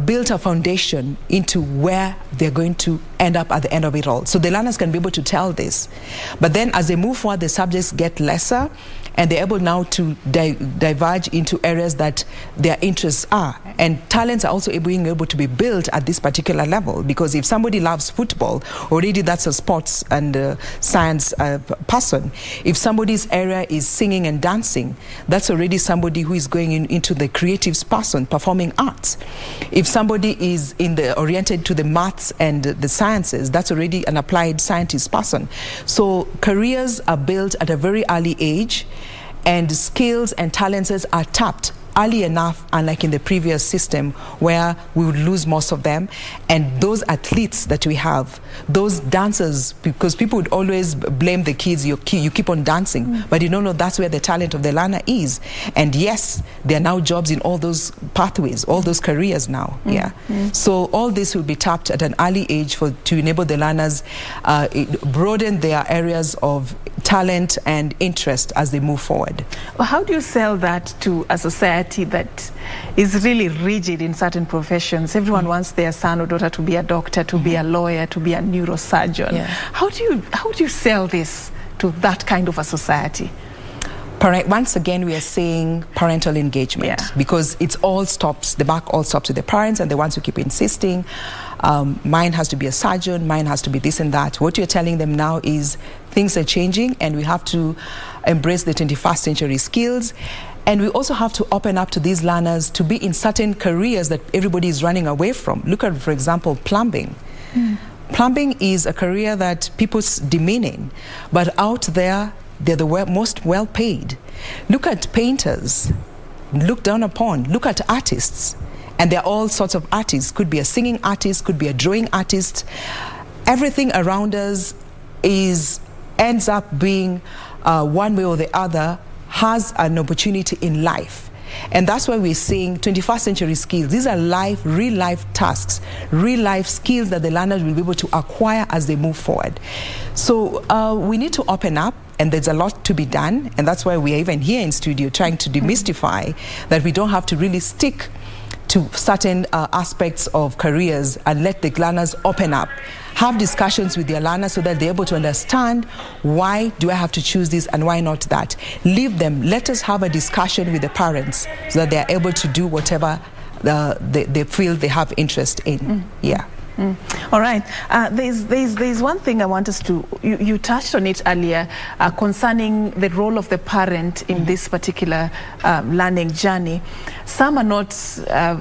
built a foundation into where they're going to end up at the end of it all. So the learners can be able to tell this. But then as they move forward, the subjects get lesser, and they're able now to diverge into areas that their interests are. And talents are also being able to be built at this particular level, because if somebody loves football, already that's a sports and science person. If somebody's area is singing and dancing, that's already somebody who is going into the creatives person, performing arts. If somebody is oriented to the maths and the sciences, that's already an applied scientist person. So careers are built at a very early age, and skills and talents are tapped early enough, unlike in the previous system where we would lose most of them. And those athletes that we have, those dancers, because people would always blame the kids, you keep on dancing, but you don't know that's where the talent of the learner is. And yes, there are now jobs in all those pathways, all those careers now. So all this will be tapped at an early age to enable the learners broaden their areas of talent and interest as they move forward. Well, how do you sell that to a society that is really rigid in certain professions? Everyone wants their son or daughter to be a doctor, to be a lawyer, to be a neurosurgeon. How do you sell this to that kind of a society? Once again, we are saying parental engagement, because the buck all stops with the parents and the ones who keep insisting, mine has to be a surgeon, mine has to be this and that. What you're telling them now is things are changing, and we have to embrace the 21st century skills. And we also have to open up to these learners to be in certain careers that everybody is running away from. Look at, for example, plumbing. Plumbing is a career that people's demeaning, but out there, they're the most well-paid. Look at painters, look down upon, look at artists. And there are all sorts of artists. Could be a singing artist, could be a drawing artist. Everything around us ends up being, one way or the other, has an opportunity in life. And that's why we're saying 21st century skills. These are real life tasks, real life skills that the learners will be able to acquire as they move forward. So we need to open up, and there's a lot to be done. And that's why we are even here in studio trying to demystify that we don't have to really stick to certain aspects of careers and let the learners open up. Have discussions with their learners so that they're able to understand, why do I have to choose this and why not that? Leave them. Let us have a discussion with the parents so that they're able to do whatever they feel they have interest in. Yeah. All right. There's one thing I want us to, you touched on it earlier, concerning the role of the parent in this particular learning journey. Some are not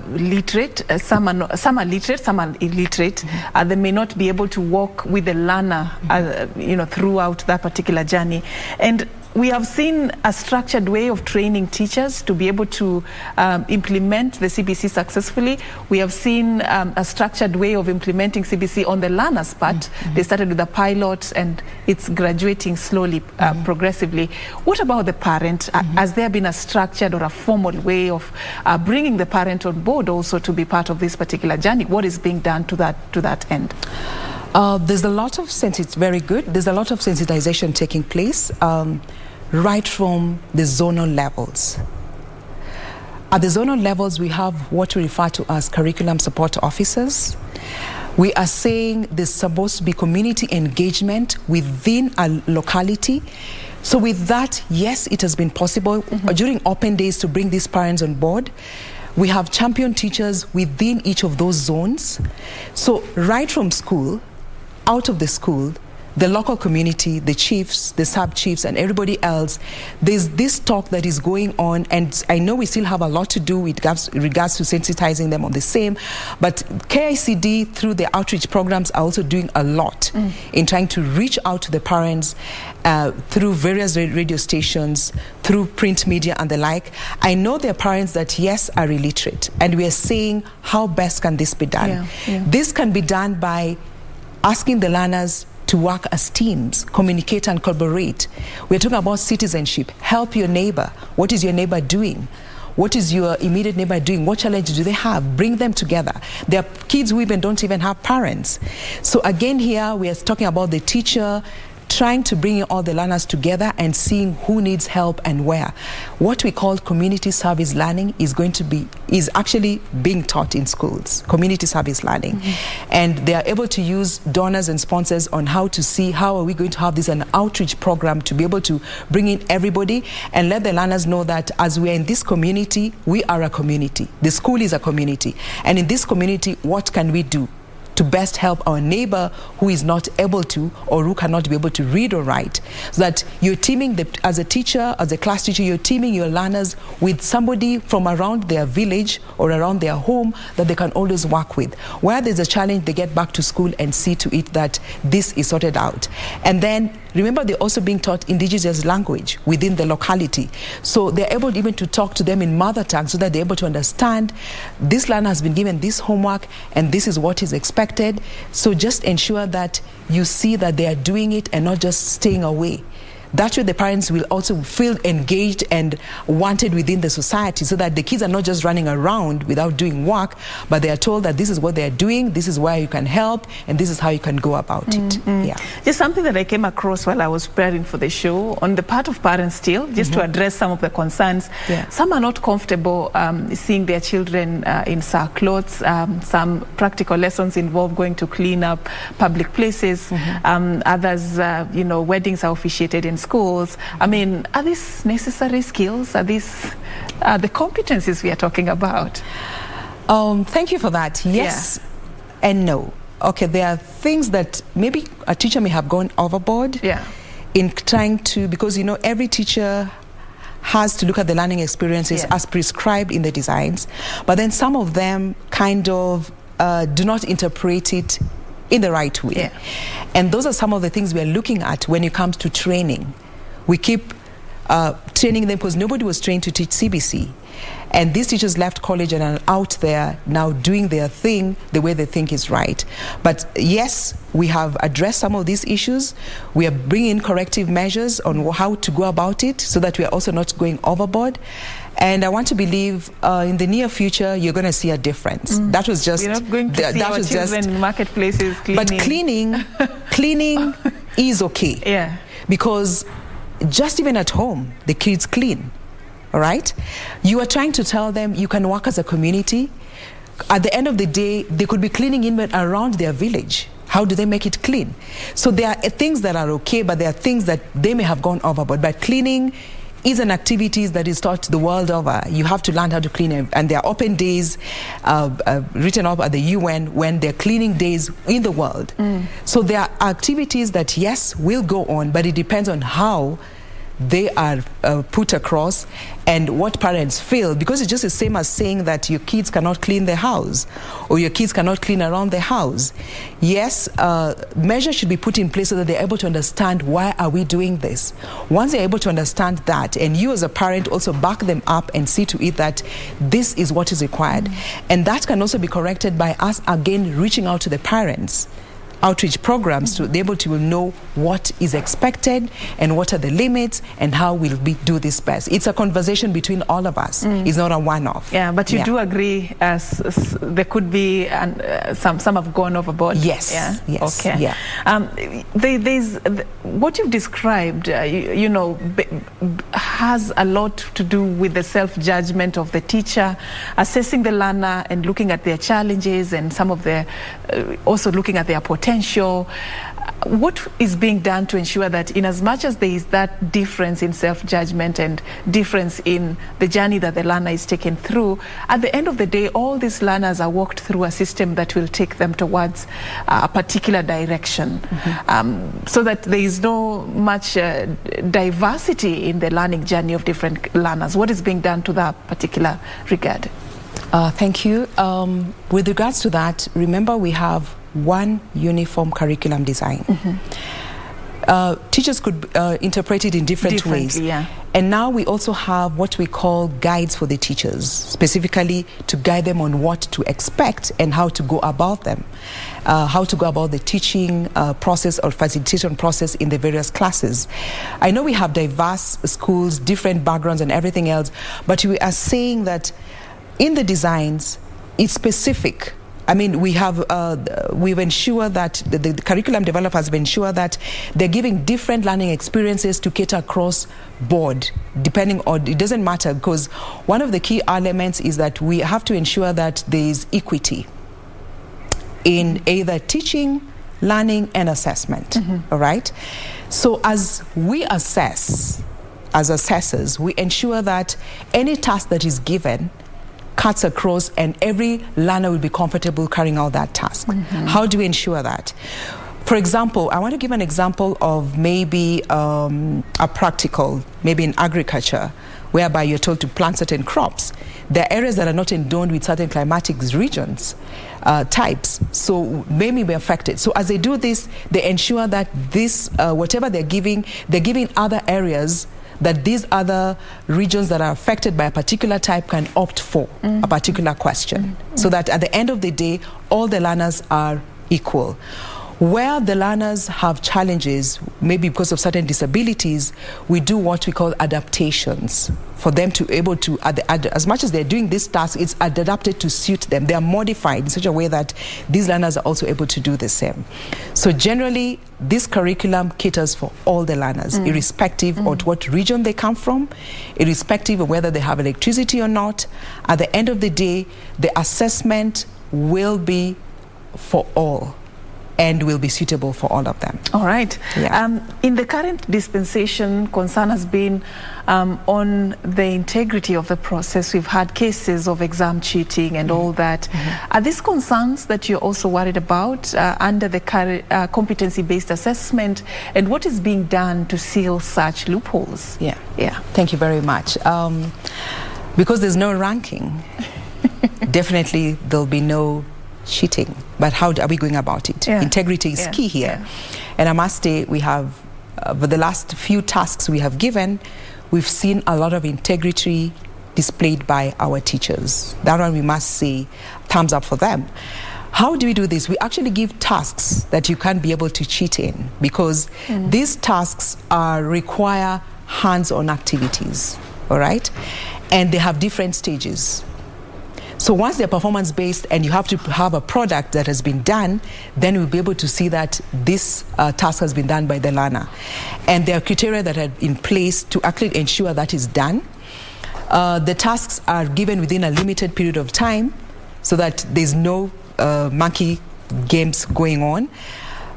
literate, some are literate, some are illiterate. They may not be able to walk with the learner, throughout that particular journey. And we have seen a structured way of training teachers to be able to implement the CBC successfully. We have seen a structured way of implementing CBC on the learner's part. They started with a pilot and it's graduating slowly, progressively. What about the parent? Has there been a structured or a formal way of bringing the parent on board also to be part of this particular journey? What is being done to that end? There's a lot of it's very good. There's a lot of sensitization taking place right from the zonal levels. At the zonal levels, we have what we refer to as curriculum support officers. We are saying there's supposed to be community engagement within a locality. So with that, yes, it has been possible during open days to bring these parents on board. We have champion teachers within each of those zones. So right from school, out of the school, the local community, the chiefs, the sub-chiefs, and everybody else, there's this talk that is going on, and I know we still have a lot to do with regards to sensitizing them on the same, but KICD, through the outreach programs, are also doing a lot in trying to reach out to the parents through various radio stations, through print media and the like. I know there are parents that, yes, are illiterate, and we are saying, how best can this be done? This can be done by asking the learners to work as teams, communicate and collaborate. We're talking about citizenship. Help your neighbor. What is your neighbor doing? What is your immediate neighbor doing? What challenges do they have? Bring them together. There are kids who even don't even have parents. So again here, we are talking about the teacher trying to bring all the learners together and seeing who needs help and where. What we call community service learning is actually being taught in schools, community service learning. And they are able to use donors and sponsors on how to see how are we going to have this an outreach program to be able to bring in everybody and let the learners know that as we are in this community, we are a community. The school is a community. And in this community, what can we do to best help our neighbor who is not able to or who cannot be able to read or write? So that you're teaming, as a teacher, as a class teacher, you're teaming your learners with somebody from around their village or around their home that they can always work with. Where there's a challenge, they get back to school and see to it that this is sorted out. And then remember, they're also being taught indigenous language within the locality. So they're able even to talk to them in mother tongue so that they're able to understand this learner has been given this homework and this is what is expected. So just ensure that you see that they are doing it and not just staying away. That way the parents will also feel engaged and wanted within the society, so that the kids are not just running around without doing work, but they are told that this is what they are doing, this is where you can help, and this is how you can go about it. Yeah. Just something that I came across while I was preparing for the show, on the part of parents still, just to address some of the concerns. Some are not comfortable seeing their children in sackcloths. Some practical lessons involve going to clean up public places. Others, weddings are officiated in schools. I mean, are these necessary skills? Are these the competencies we are talking about? Thank you for that. Yes and no. Okay, there are things that maybe a teacher may have gone overboard in trying to, because every teacher has to look at the learning experiences as prescribed in the designs, but then some of them kind of do not interpret it in the right way. And those are some of the things we are looking at when it comes to training. We keep training them because nobody was trained to teach CBC. And these teachers left college and are out there now doing their thing the way they think is right. But yes, we have addressed some of these issues. We are bringing corrective measures on how to go about it so that we are also not going overboard. And I want to believe in the near future, you're going to see a difference. That was just... We're not going to see our children in marketplaces cleaning. But cleaning is okay. Yeah. Because just even at home, the kids clean. All right? You are trying to tell them you can work as a community. At the end of the day, they could be cleaning in around their village. How do they make it clean? So there are things that are okay, but there are things that they may have gone overboard. But cleaning is an activity that is taught the world over. You have to learn how to clean, and there are open days written up at the UN when there are cleaning days in the world. So there are activities that, yes, will go on, but it depends on how they are put across and what parents feel, because it's just the same as saying that your kids cannot clean their house or your kids cannot clean around the house. Yes, measures should be put in place so that they're able to understand why are we doing this. Once they're able to understand that, and you as a parent also back them up and see to it that this is what is required. And that can also be corrected by us again reaching out to the parents. Outreach programs to be able to know what is expected and what are the limits and how will we do this best. It's a conversation between all of us. It's not a one-off. Yeah, but you do agree as there could be some have gone overboard. Yes. Yeah. Yes. Okay. Yeah. There's what you've described. You know, has a lot to do with the self-judgment of the teacher, assessing the learner and looking at their challenges and some of their also looking at their potential. What is being done to ensure that in as much as there is that difference in self-judgment and difference in the journey that the learner is taken through, at the end of the day, all these learners are walked through a system that will take them towards a particular direction, so that there is no much diversity in the learning journey of different learners. What is being done to that particular regard? Thank you. With regards to that, remember we have one uniform curriculum design. Teachers could interpret it in different ways. Yeah. And now we also have what we call guides for the teachers, specifically to guide them on what to expect and how to go about them, how to go about the teaching process or facilitation process in the various classes. I know we have diverse schools, different backgrounds and everything else, but we are saying that in the designs, it's specific. I mean, we've ensured that the curriculum developers have ensured that they're giving different learning experiences to cater across board, depending on, it doesn't matter, because one of the key elements is that we have to ensure that there is equity in either teaching, learning, and assessment, all right? So as we assess, as assessors, we ensure that any task that is given cuts across and every learner will be comfortable carrying out that task. How do we ensure that? For example, I want to give an example of maybe a practical, maybe in agriculture, whereby you're told to plant certain crops. There are areas that are not endowed with certain climatic regions, types, so they may be affected. So as they do this, they ensure that this, whatever they're giving other areas that these other regions that are affected by a particular type can opt for a particular question, so that at the end of the day, all the learners are equal. Where the learners have challenges, maybe because of certain disabilities, we do what we call adaptations for them to be able to, as much as they're doing this task, it's adapted to suit them. They are modified in such a way that these learners are also able to do the same. So generally, this curriculum caters for all the learners, irrespective of what region they come from, irrespective of whether they have electricity or not. At the end of the day, the assessment will be for all and will be suitable for all of them. All right. Yeah. In the current dispensation, concern has been on the integrity of the process. We've had cases of exam cheating and all that. Are these concerns that you're also worried about under the competency-based assessment, and what is being done to seal such loopholes? Yeah. Yeah. Thank you very much. Because there's no ranking, definitely there'll be no cheating. But how are we going about it? Integrity is key here. And I must say, we have, for the last few tasks we have given, we've seen a lot of integrity displayed by our teachers. That one we must say, thumbs up for them. How do we do this? We actually give tasks that you can't be able to cheat in, because these tasks require hands-on activities, all right? and they have different stages. So once they're performance-based and you have to have a product that has been done, then we'll be able to see that this task has been done by the learner. And there are criteria that are in place to actually ensure that is done. The tasks are given within a limited period of time so that there's no monkey games going on.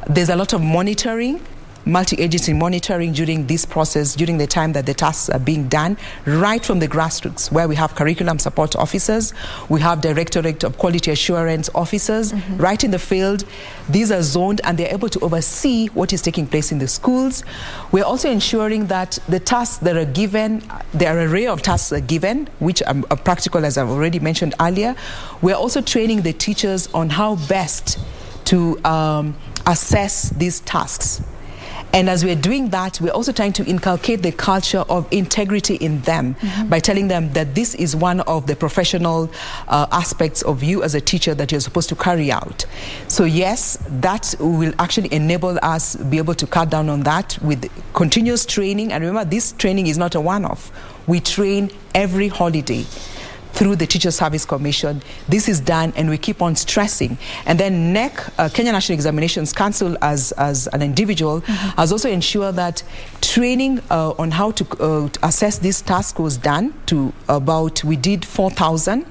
There's a lot of monitoring, multi-agency monitoring during this process, during the time that the tasks are being done, right from the grassroots, where we have curriculum support officers, we have Directorate of Quality Assurance officers, right in the field. These are zoned and they're able to oversee what is taking place in the schools. We're also ensuring that the tasks that are given, there are an array of tasks are given, which are practical, as I've already mentioned earlier. We're also training the teachers on how best to assess these tasks. And as we're doing that, we're also trying to inculcate the culture of integrity in them by telling them that this is one of the professional aspects of you as a teacher that you're supposed to carry out. So yes, that will actually enable us be able to cut down on that with continuous training. And remember, this training is not a one-off. We train every holiday through the Teacher Service Commission. This is done, and we keep on stressing. And then NEC, Kenya National Examinations Council, as an individual, has also ensured that training on how to assess this task was done to we did 4,000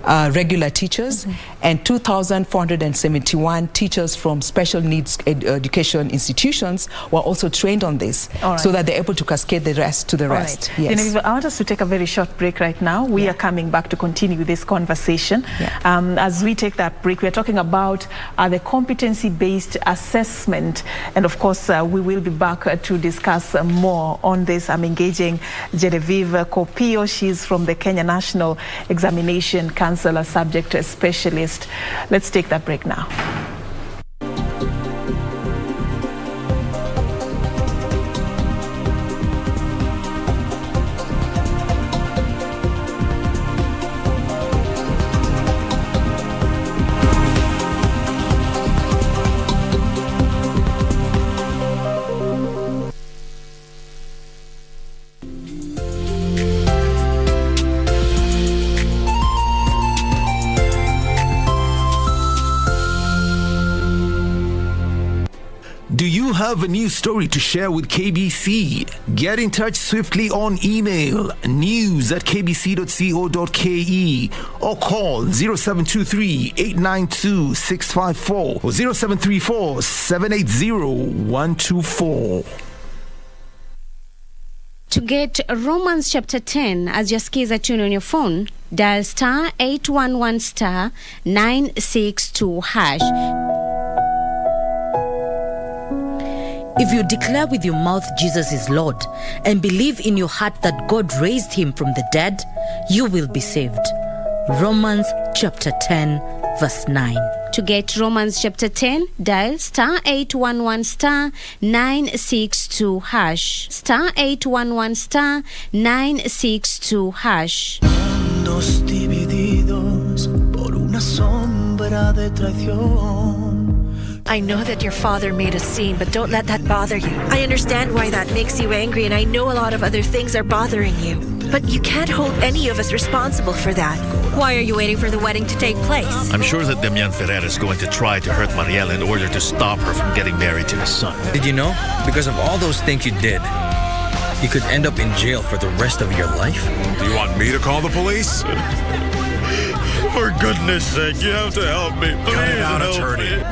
regular teachers and 2,471 teachers from special needs education institutions were also trained on this, so that they're able to cascade the rest to the rest. Yes. Genevieve, I want us to take a very short break right now. We are coming back to continue this conversation. As we take that break, we're talking about the competency-based assessment, and of course we will be back to discuss more on this. I'm engaging Genevieve Kopio. She's from the Kenya National Examination Council, a subject specialist. Let's take that break now. Do you have a news story to share with KBC? Get in touch swiftly on email news@kbc.co.ke or call 0723-892-654 or 0734-780-124. To get Romans chapter 10 as your skiza tune on your phone, dial star 811 star 962 hash. If you declare with your mouth Jesus is Lord and believe in your heart that God raised him from the dead, you will be saved. Romans chapter 10 verse 9. To get Romans chapter 10, dial star 811 star 962 hash. Star 811 star 962 hash. Mundos divididos por una sombra de traición. I know that your father made a scene, but don't let that bother you. I understand why that makes you angry, and I know a lot of other things are bothering you. But you can't hold any of us responsible for that. Why are you waiting for the wedding to take place? I'm sure that Damian Ferrer is going to try to hurt Mariela in order to stop her from getting married to his son. Did you know? Because of all those things you did, you could end up in jail for the rest of your life. Do you want me to call the police? For goodness sake, you have to help me. Cut it out, attorney.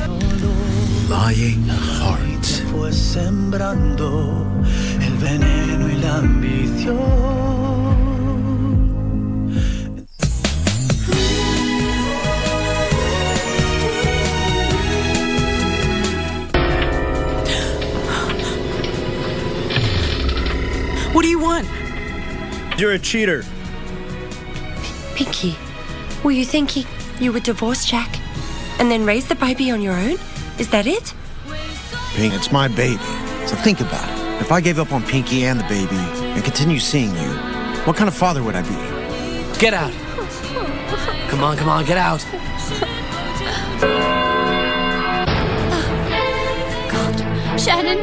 Lying heart. Fue sembrando el veneno y la ambición. What do you want? You're a cheater. Pinky, were you thinking you would divorce Jack and then raise the baby on your own? Is that it? Pink, it's my baby. So think about it. If I gave up on Pinky and the baby and continue seeing you, what kind of father would I be? Get out. Come on, get out. God, Shannon.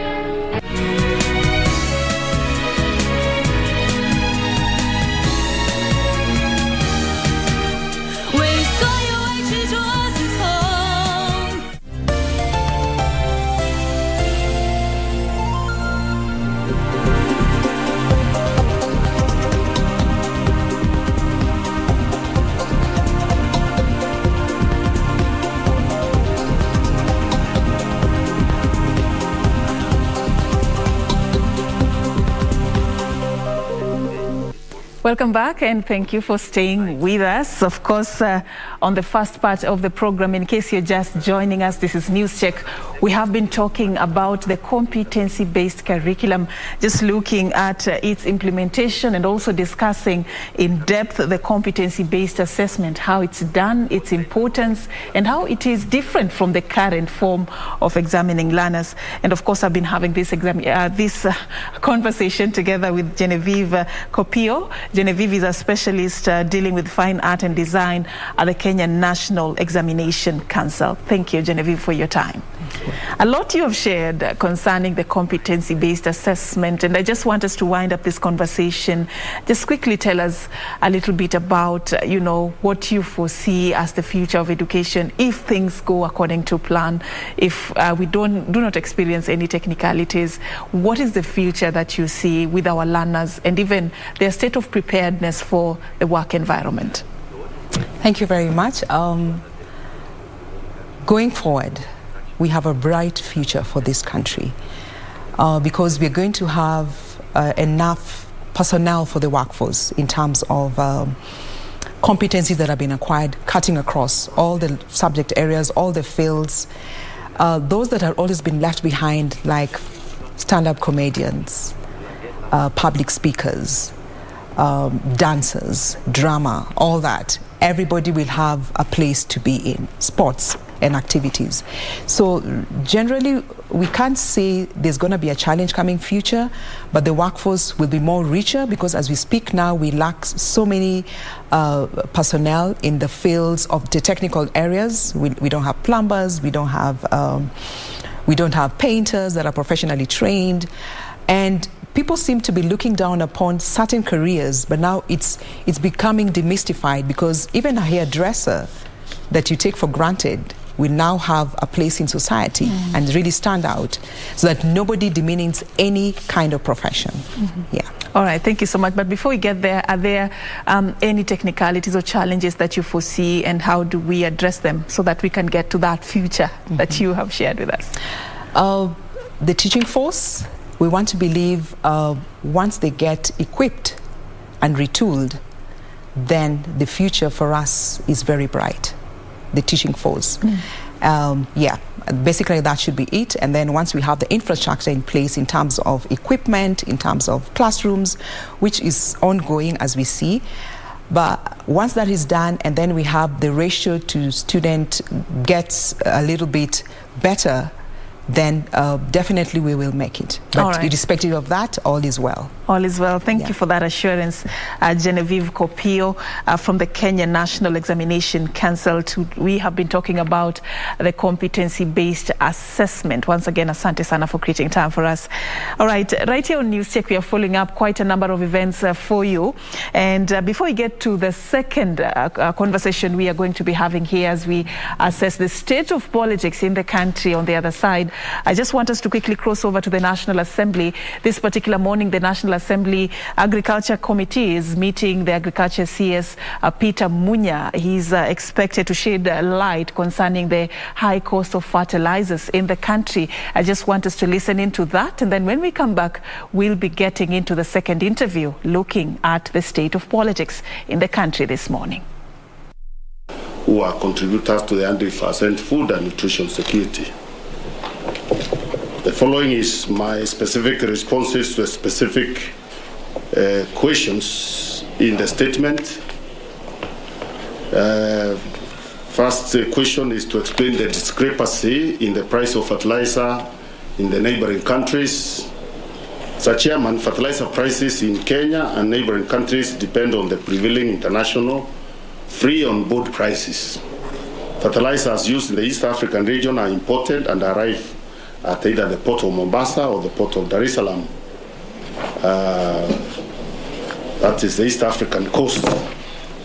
Welcome back, and thank you for staying with us. Of course, on the first part of the program, in case you're just joining us, this is News Check. We have been talking about the competency-based curriculum, just looking at its implementation and also discussing in depth the competency-based assessment, how it's done, its importance, and how it is different from the current form of examining learners. And of course, I've been having this conversation together with Genevieve Kopio. Genevieve is a specialist dealing with fine art and design at the Kenya National Examination Council. Thank you, Genevieve, for your time. A lot you have shared concerning the competency-based assessment, and I just want us to wind up this conversation. Just quickly tell us a little bit about, what you foresee as the future of education if things go according to plan, if we do not experience any technicalities. What is the future that you see with our learners and even their state of preparedness for the work environment? Thank you very much. Going forward, we have a bright future for this country because we're going to have enough personnel for the workforce in terms of competencies that have been acquired, cutting across all the subject areas, all the fields. Those that have always been left behind, like stand-up comedians, public speakers, dancers, drama, all that. Everybody will have a place to be in, sports and activities. So generally, we can't say there's going to be a challenge coming future, but the workforce will be more richer because as we speak now, we lack so many personnel in the fields of the technical areas. We don't have plumbers, we don't have painters that are professionally trained, and people seem to be looking down upon certain careers, but now it's becoming demystified because even a hairdresser that you take for granted will now have a place in society and really stand out so that nobody demeans any kind of profession. Yeah. All right, thank you so much. But before we get there, are there any technicalities or challenges that you foresee, and how do we address them so that we can get to that future that you have shared with us? The teaching force, we want to believe once they get equipped and retooled, then the future for us is very bright. The teaching force. Basically that should be it. And then once we have the infrastructure in place in terms of equipment, in terms of classrooms, which is ongoing as we see, but once that is done and then we have the ratio to student gets a little bit better, then definitely we will make it. But irrespective of that, all is well. All is well. Thank you for that assurance, Genevieve Kopio from the Kenya National Examination Council. We have been talking about the competency-based assessment. Once again, asante sana for creating time for us. All right, right here on News Check, we are following up quite a number of events for you. And before we get to the second conversation we are going to be having here as we assess the state of politics in the country on the other side, I just want us to quickly cross over to the National Assembly. This particular morning, the National Assembly Agriculture Committee is meeting the Agriculture CS Peter Munya. He's expected to shed light concerning the high cost of fertilizers in the country. I just want us to listen into that, and then when we come back, we'll be getting into the second interview, looking at the state of politics in the country this morning. Who are contributors to the 100% food and nutrition security. The following is my specific responses to specific questions in the statement. First question is to explain the discrepancy in the price of fertilizer in the neighboring countries. Sir Chairman, fertilizer prices in Kenya and neighboring countries depend on the prevailing international free on board prices. Fertilizers used in the East African region are imported and arrive at either the port of Mombasa or the port of Dar es Salaam. That is the East African coast.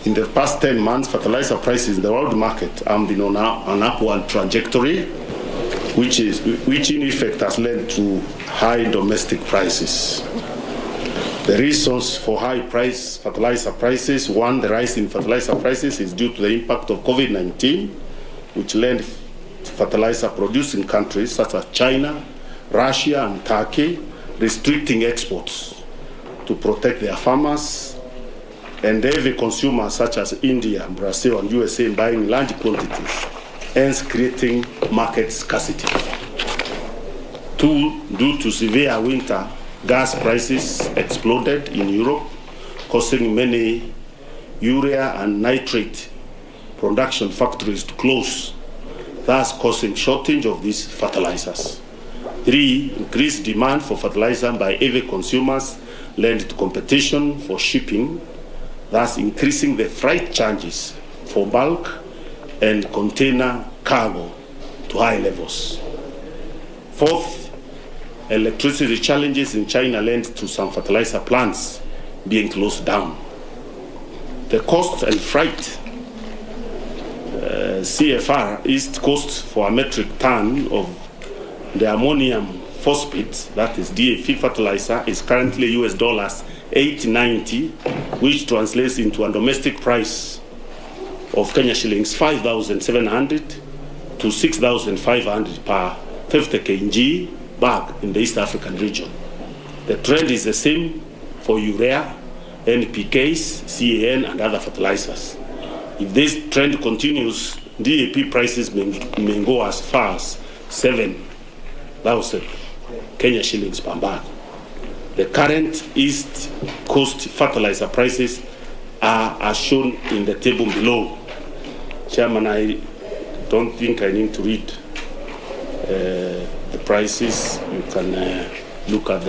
In the past 10 months, fertilizer prices in the world market have been on an upward trajectory, which in effect has led to high domestic prices. The reasons for high price fertilizer prices: one, the rise in fertilizer prices is due to the impact of COVID-19, which led fertilizer producing countries such as China, Russia, and Turkey restricting exports to protect their farmers and heavy consumers such as India, Brazil, and USA buying large quantities, hence creating market scarcity. 2, due to severe winter, gas prices exploded in Europe, causing many urea and nitrate production factories to close, thus causing shortage of these fertilizers. 3, increased demand for fertilizer by heavy consumers led to competition for shipping, thus increasing the freight charges for bulk and container cargo to high levels. 4th, electricity challenges in China led to some fertilizer plants being closed down. The cost and freight CFR, East Coast, for a metric ton of the ammonium phosphate, that is DAP fertilizer, is currently US dollars $8.90, which translates into a domestic price of Kenya shillings 5,700 to 6,500 per 50 kg bag in the East African region. The trend is the same for urea, NPKs, CAN, and other fertilizers. If this trend continues, DAP prices may go as far as 7,000 Kenya shillings per bag. The current East Coast fertilizer prices are as shown in the table below. Chairman, I don't think I need to read the prices. You can look at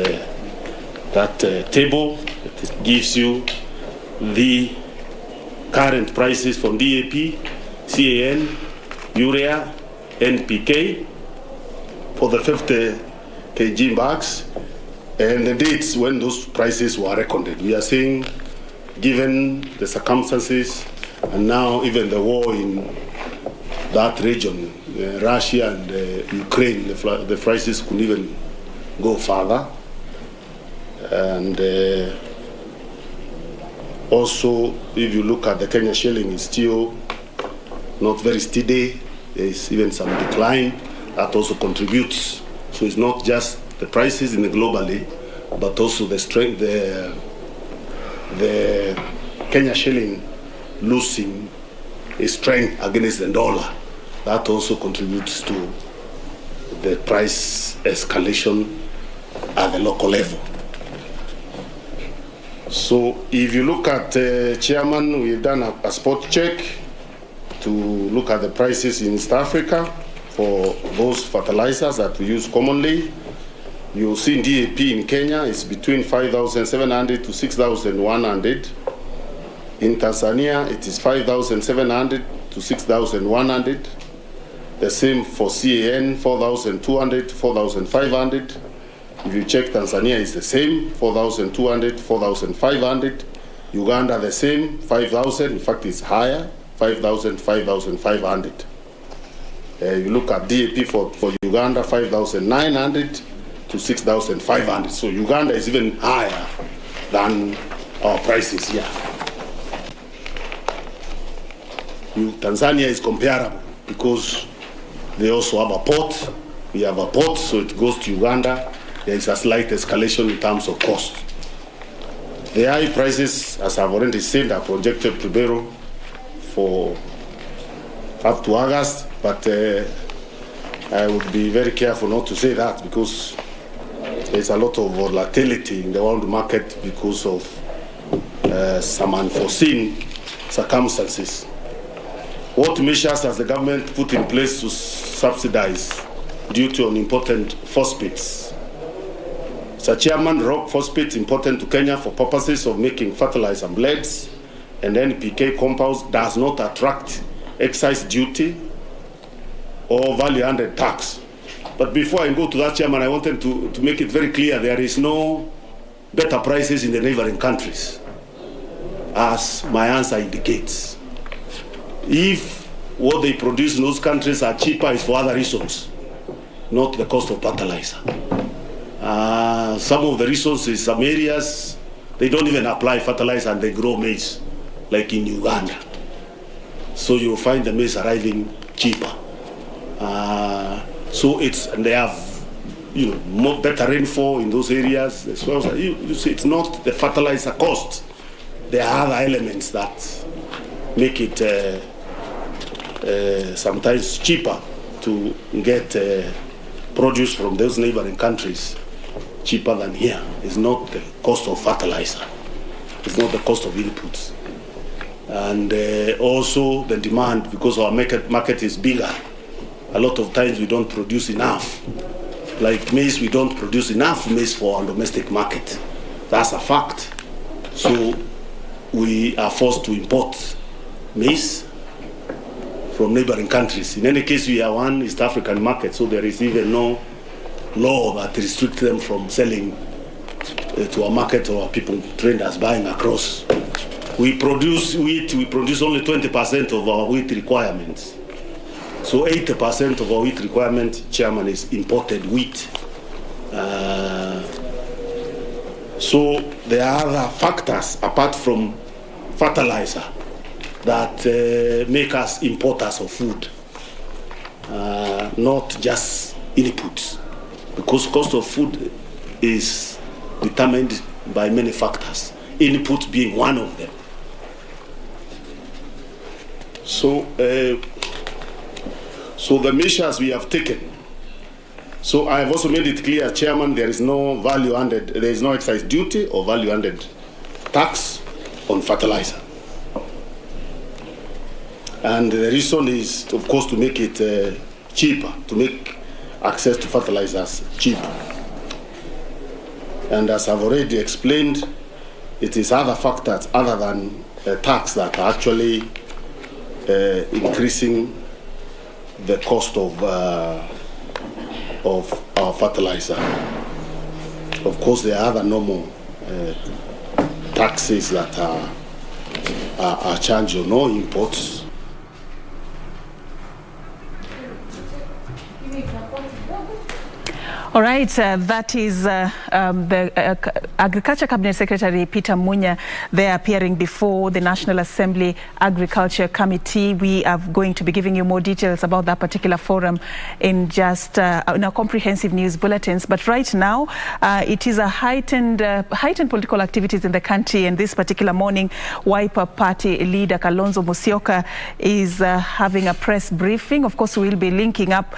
that table. It gives you the current prices for DAP, CAN, urea, NPK for the 50 kg bags, and the dates when those prices were recorded. We are saying, given the circumstances and now even the war in that region, Russia and Ukraine, the prices could even go further. And also, if you look at the Kenya shilling, it's still not very steady. There's even some decline that also contributes. So it's not just the prices in the globally, but also the strength, the Kenya shilling losing its strength against the dollar. That also contributes to the price escalation at the local level. So if you look at Chairman, we've done a spot check to look at the prices in East Africa for those fertilizers that we use commonly. You'll see DAP in Kenya is between 5,700 to 6,100. In Tanzania, it is 5,700 to 6,100. The same for CAN, 4,200 to 4,500. If you check Tanzania, it's the same, 4,200, 4,500. Uganda, the same, 5,000. In fact, it's higher, 5,000, 5,500. You look at DAP for Uganda, 5,900 to 6,500. So Uganda is even higher than our prices here. Tanzania is comparable because they also have a port. We have a port, so it goes to Uganda. There is a slight escalation in terms of cost. The high prices, as I've already said, are projected to prevail for up to August, but I would be very careful not to say that because there's a lot of volatility in the world market because of some unforeseen circumstances. What measures has the government put in place to subsidize duty on important phosphates? Sir Chairman, rock phosphate is important to Kenya for purposes of making fertilizer blends, and NPK compounds does not attract excise duty or value-added tax. But before I go to that, Chairman, I wanted to make it very clear there is no better prices in the neighboring countries, as my answer indicates. If what they produce in those countries are cheaper, it's for other reasons, not the cost of fertilizer. Some of the reasons is some areas, they don't even apply fertilizer and they grow maize, like in Uganda. So you'll find the maize arriving cheaper. So and they have, more better rainfall in those areas as well. You see, it's not the fertilizer cost there are other elements that make it sometimes cheaper to get produce from those neighboring countries cheaper than here. It's not the cost of fertilizer. It's not the cost of inputs. And also the demand, because our market is bigger. A lot of times we don't produce enough. Like maize, we don't produce enough maize for our domestic market. That's a fact. So we are forced to import maize from neighboring countries. In any case, we are one East African market, so there is even no law that restricts them from selling to our market or people trained as buying across. We produce wheat, we produce only 20% of our wheat requirements. So 80% of our wheat requirement, Chairman, is imported wheat. So there are other factors apart from fertilizer that make us importers of food, not just inputs, because cost of food is determined by many factors, input being one of them. So the measures we have taken. So I have also made it clear, Chairman, there is no there is no excise duty or value-added tax on fertilizer. And the reason is, of course, to make it cheaper, to make access to fertilizers cheaper. And as I've already explained, it is other factors other than tax that are actually increasing the cost of our fertilizer. Of course, there are other normal taxes that are charged on all imports. All right, that is the Agriculture Cabinet Secretary Peter Munya there appearing before the National Assembly Agriculture Committee. We are going to be giving you more details about that particular forum in just in our comprehensive news bulletins. But right now, it is a heightened political activities in the country, and this particular morning, Wiper Party leader Kalonzo Musyoka is having a press briefing. Of course, we will be linking up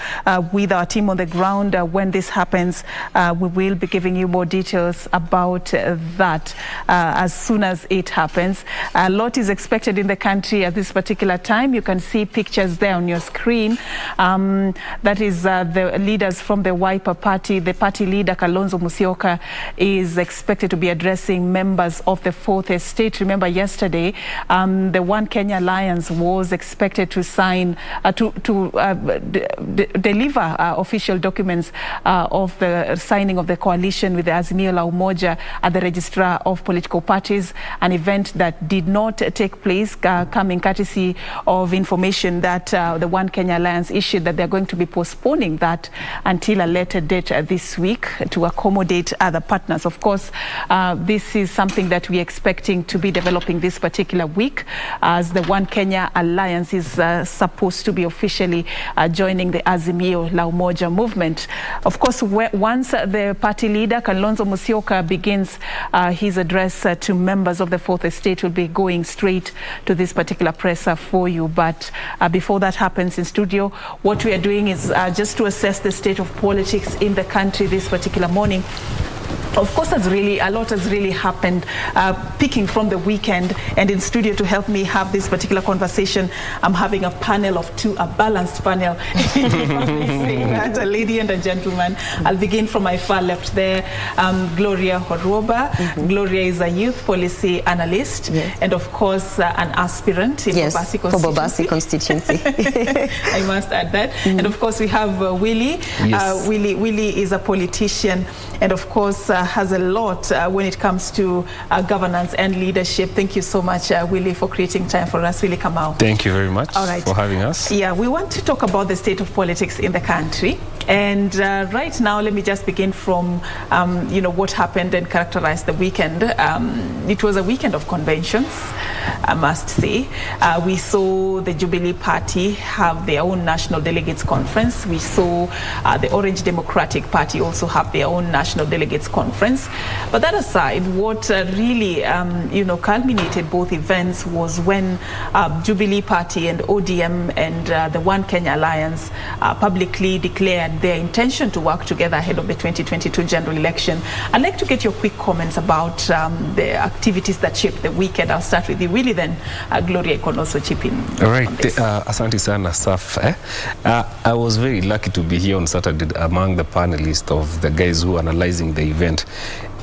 with our team on the ground when this happens. We will be giving you more details about that as soon as it happens. A lot is expected in the country at this particular time. You can see pictures there on your screen. That is the leaders from the Wiper Party. The party leader, Kalonzo Musyoka, is expected to be addressing members of the Fourth Estate. Remember, yesterday, the One Kenya Alliance was expected to sign, deliver official documents of the signing of the coalition with the Azimio la Umoja at the Registrar of Political Parties, an event that did not take place, coming courtesy of information that the One Kenya Alliance issued that they're going to be postponing that until a later date this week to accommodate other partners. Of course, this is something that we're expecting to be developing this particular week, as the One Kenya Alliance is supposed to be officially joining the Azimio la Umoja movement. Of course, once the party leader, Kalonzo Musyoka, begins his address to members of the Fourth Estate, will be going straight to this particular presser for you. But before that happens in studio, what we are doing is just to assess the state of politics in the country this particular morning. Of course, a lot has really happened, picking from the weekend, and in studio to help me have this particular conversation, I'm having a panel of two, a balanced panel, a lady and a gentleman. I'll begin from my far left there, Gloria Horoba. Gloria is a youth policy analyst, and of course an aspirant in Bobasi constituency. I must add that. And of course we have Willie. Willie is a politician, and of course has a lot when it comes to governance and leadership. Thank you so much, Willie, for creating time for us. Willie Kamau. Thank you very much for having us. Yeah, we want to talk about the state of politics in the country. And right now, let me just begin from, what happened and characterized the weekend. It was a weekend of conventions, I must say. We saw the Jubilee Party have their own National Delegates Conference. We saw the Orange Democratic Party also have their own National Delegates Conference. But that aside, what really, culminated both events was when Jubilee Party and ODM and the One Kenya Alliance publicly declared their intention to work together ahead of the 2022 general election. I'd like to get your quick comments about the activities that shaped the weekend. I'll start with you, Willie, then Gloria can also chip in. All right, asante sana, Saf. I was very lucky to be here on Saturday among the panelists of the guys who are analyzing the event.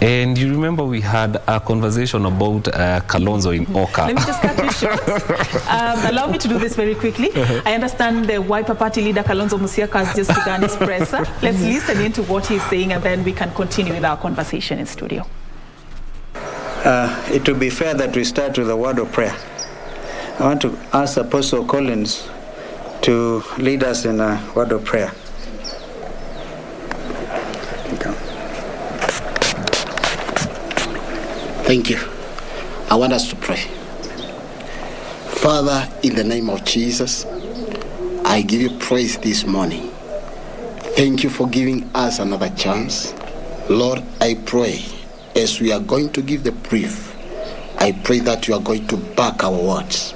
And you remember we had a conversation about Kalonzo in Oka. Let me just cut you short. Allow me to do this very quickly. I understand the Wiper Party leader Kalonzo Musyoka has just begun his presser. Let's listen into what he's saying and then we can continue with our conversation in studio. It would be fair that we start with a word of prayer. I want to ask Apostle Collins to lead us in a word of prayer. Thank you. I want us to pray. Father, in the name of Jesus, I give you praise this morning. Thank you for giving us another chance. Lord, I pray as we are going to give the brief, I pray that you are going to back our words.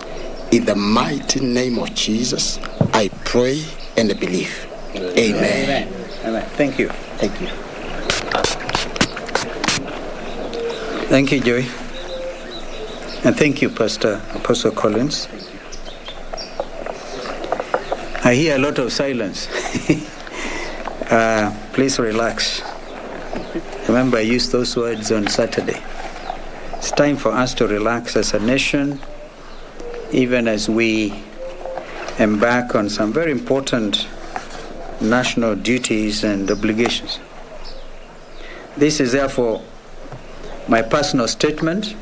In the mighty name of Jesus, I pray and believe. Amen. Amen. Thank you. Thank you. Thank you, Joey. And thank you, Pastor Apostle Collins. I hear a lot of silence. Please relax. Remember, I used those words on Saturday. It's time for us to relax as a nation, even as we embark on some very important national duties and obligations. This is therefore my personal statement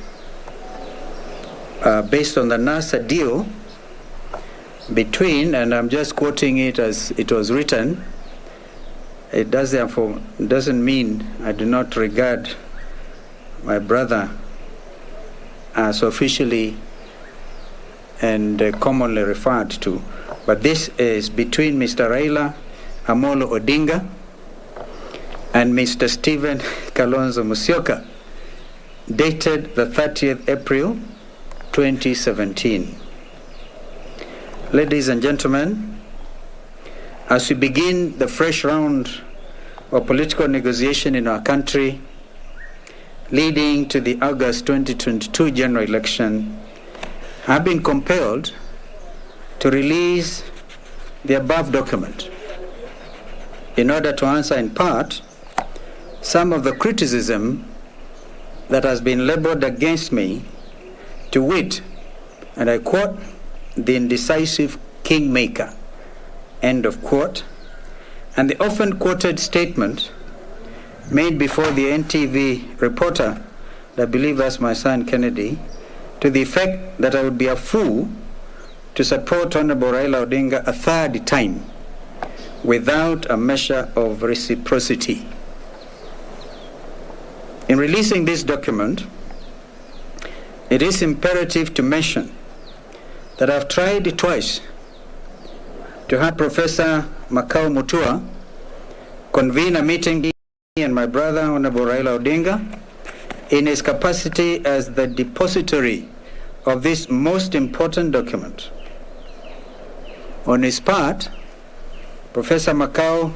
based on the NASA deal between, and I'm just quoting it as it was written. It doesn't mean I do not regard my brother as officially and commonly referred to, but this is between Mr. Raila Amolo Odinga and Mr. Stephen Kalonzo Musyoka, dated the 30th April 2017. Ladies and gentlemen, as we begin the fresh round of political negotiation in our country, leading to the August 2022 general election, I've been compelled to release the above document in order to answer in part some of the criticism that has been leveled against me, to wit, and I quote, the indecisive kingmaker, end of quote, and the often quoted statement made before the NTV reporter, I believe that's my son Kennedy, to the effect that I would be a fool to support Honorable Raila Odinga a third time without a measure of reciprocity. In releasing this document, it is imperative to mention that I've tried twice to have Professor Makau Mutua convene a meeting and my brother, Honorable Raila Odinga, in his capacity as the depository of this most important document. On his part, Professor Makau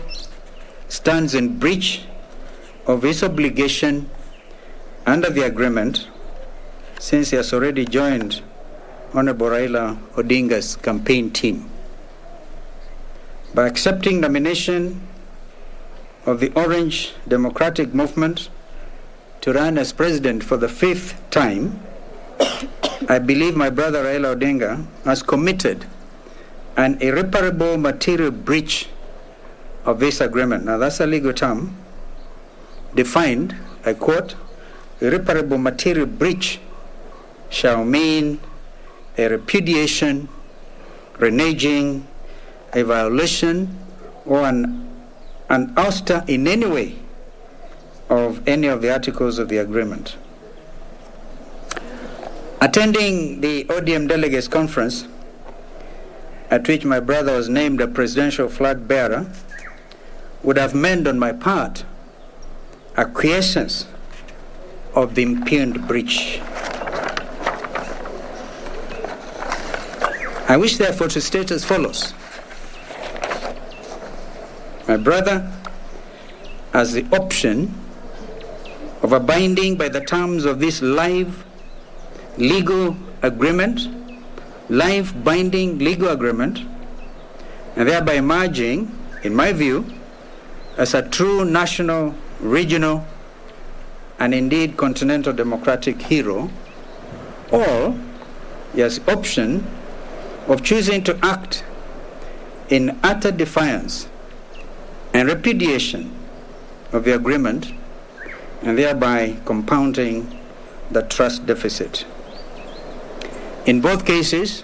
stands in breach of his obligation under the agreement, since he has already joined Honorable Raila Odinga's campaign team. By accepting nomination of the Orange Democratic Movement to run as president for the 5th time, I believe my brother Raila Odinga has committed an irreparable material breach of this agreement. Now that's a legal term defined, I quote, irreparable material breach shall mean a repudiation, reneging, a violation, or an an ouster in any way of any of the articles of the agreement. Attending the ODM delegates conference, at which my brother was named a presidential flag bearer, would have meant on my part acquiescence of the impugned breach. I wish therefore to state as follows. My brother has the option of abiding by the terms of this live legal agreement, live binding legal agreement, and thereby emerging, in my view, as a true national, regional, and indeed continental democratic hero, or he has the option of choosing to act in utter defiance and repudiation of the agreement, and thereby compounding the trust deficit. In both cases,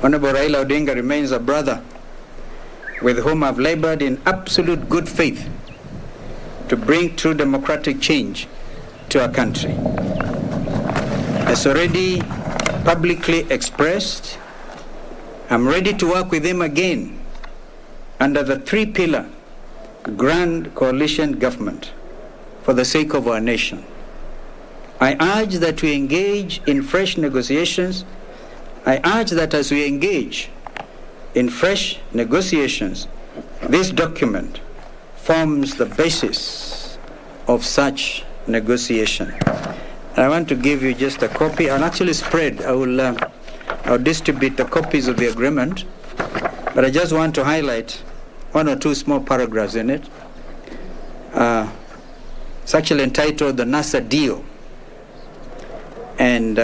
Honorable Raila Odinga remains a brother with whom I've labored in absolute good faith to bring true democratic change to our country. As already publicly expressed, I'm ready to work with him again under the three-pillar grand coalition government for the sake of our nation. I urge that we engage in fresh negotiations. I urge that as we engage in fresh negotiations, this document forms the basis of such negotiation. I want to give you just a copy. I'll actually spread. I'll distribute the copies of the agreement, but I just want to highlight one or two small paragraphs in it. It's actually entitled the NASA deal. And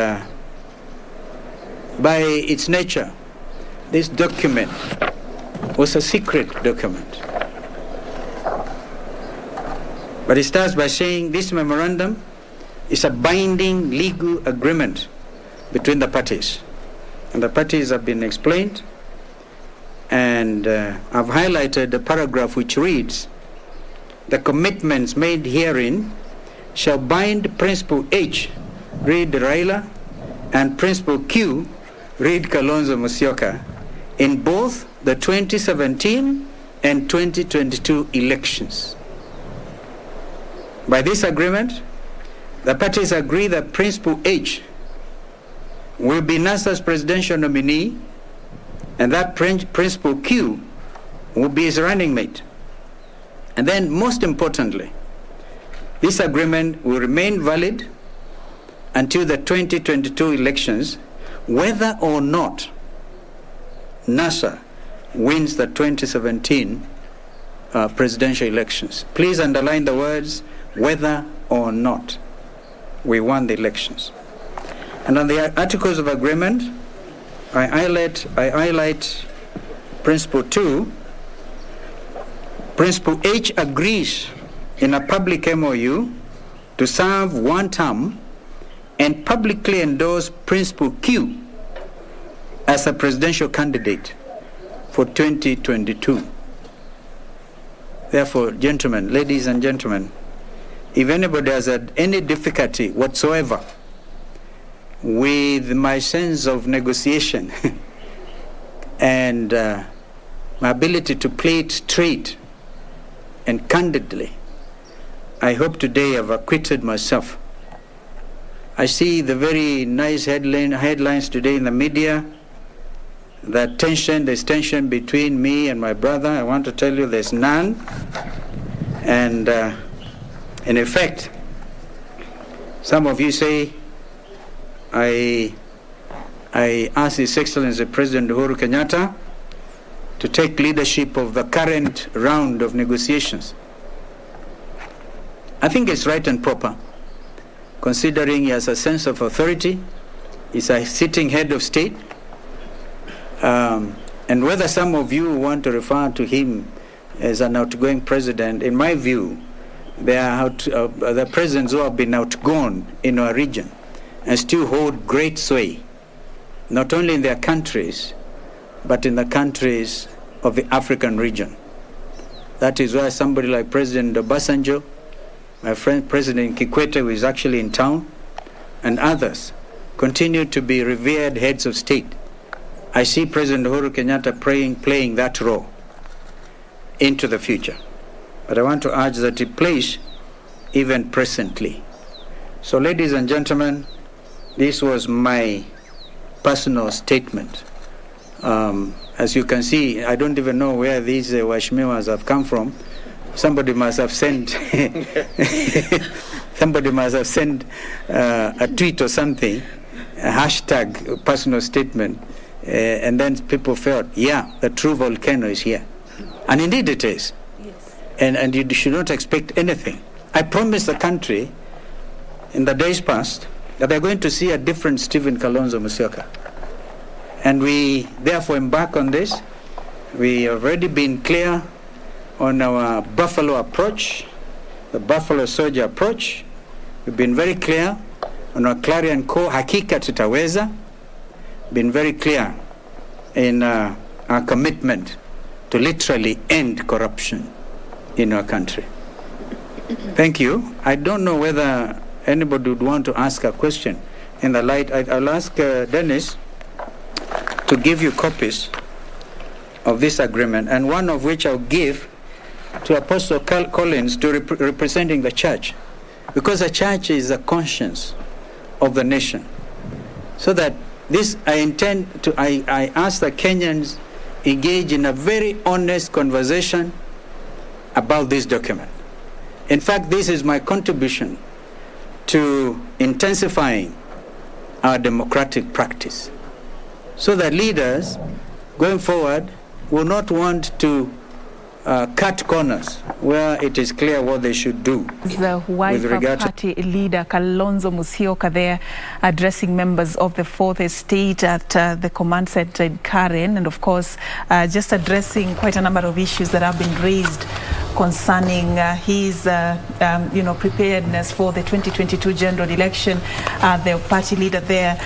by its nature, this document was a secret document. But it starts by saying this memorandum is a binding legal agreement between the parties. And the parties have been explained. And I've highlighted the paragraph which reads, the commitments made herein shall bind Principle H, read Raila, and Principle Q, read Kalonzo Musyoka, in both the 2017 and 2022 elections. By this agreement, the parties agree that Principle H will be NASA's presidential nominee, and that Principle Q will be his running mate. And then, most importantly, this agreement will remain valid until the 2022 elections, whether or not NASA wins the 2017 presidential elections. Please underline the words, whether or not we won the elections. And on the articles of agreement, I highlight Principle 2. Principle H agrees in a public MOU to serve one term and publicly endorse Principle Q as a presidential candidate for 2022. Therefore, gentlemen, ladies and gentlemen, if anybody has had any difficulty whatsoever with my sense of negotiation and my ability to play it straight and candidly, I hope today I've acquitted myself. I see the very nice headlines today in the media, that there's tension between me and my brother. I want to tell you there's none. And in effect, some of you say, I ask His Excellency President Uhuru Kenyatta to take leadership of the current round of negotiations. I think it's right and proper, considering he has a sense of authority, he's a sitting head of state, and whether some of you want to refer to him as an outgoing president, in my view, they are the presidents who have been outgone in our region and still hold great sway, not only in their countries, but in the countries of the African region. That is why somebody like President Obasanjo, my friend President Kikwete, who is actually in town, and others continue to be revered heads of state. I see President Uhuru Kenyatta playing that role into the future. But I want to urge that he plays even presently. So, ladies and gentlemen, this was my personal statement. As you can see, I don't even know where these washmiwas have come from. Somebody must have sent a tweet or something, a hashtag personal statement, and then people felt, yeah, the true volcano is here. And indeed it is. Yes. And you should not expect anything. I promised the country in the days past that they're going to see a different Stephen Kalonzo Musyoka. And we therefore embark on this. We have already been clear on our Buffalo approach, the Buffalo Soldier approach. We've been very clear on our Clarion Call, Hakika Tutaweza. Been very clear in our commitment to literally end corruption in our country. Thank you. I don't know whether anybody would want to ask a question in the light. I'll ask Dennis to give you copies of this agreement, and one of which I'll give to Apostle Collins to representing the church, because the church is the conscience of the nation. So that this, I ask the Kenyans engage in a very honest conversation about this document. In fact, this is my contribution to intensifying our democratic practice, so that leaders going forward will not want to cut corners where it is clear what they should do. The Wiper Party leader Kalonzo Musyoka there addressing members of the Fourth Estate at the command center in Karen, and of course just addressing quite a number of issues that have been raised concerning his preparedness for the 2022 general election. The party leader there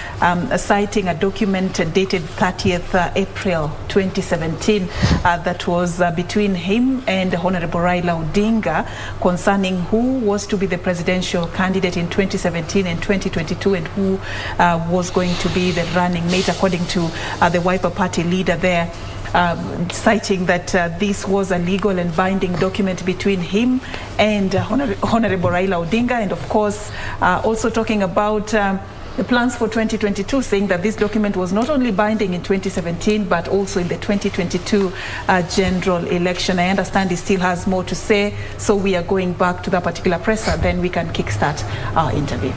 citing a document dated 30th April 2017 that was between him and Honorable Raila Odinga concerning who was to be the presidential candidate in 2017 and 2022, and who was going to be the running mate, according to the Wiper Party leader there. Citing that this was a legal and binding document between him and Honorable Raila Odinga, and of course also talking about the plans for 2022, saying that this document was not only binding in 2017 but also in the 2022 general election. I understand he still has more to say, so we are going back to that particular presser, then we can kickstart our interview.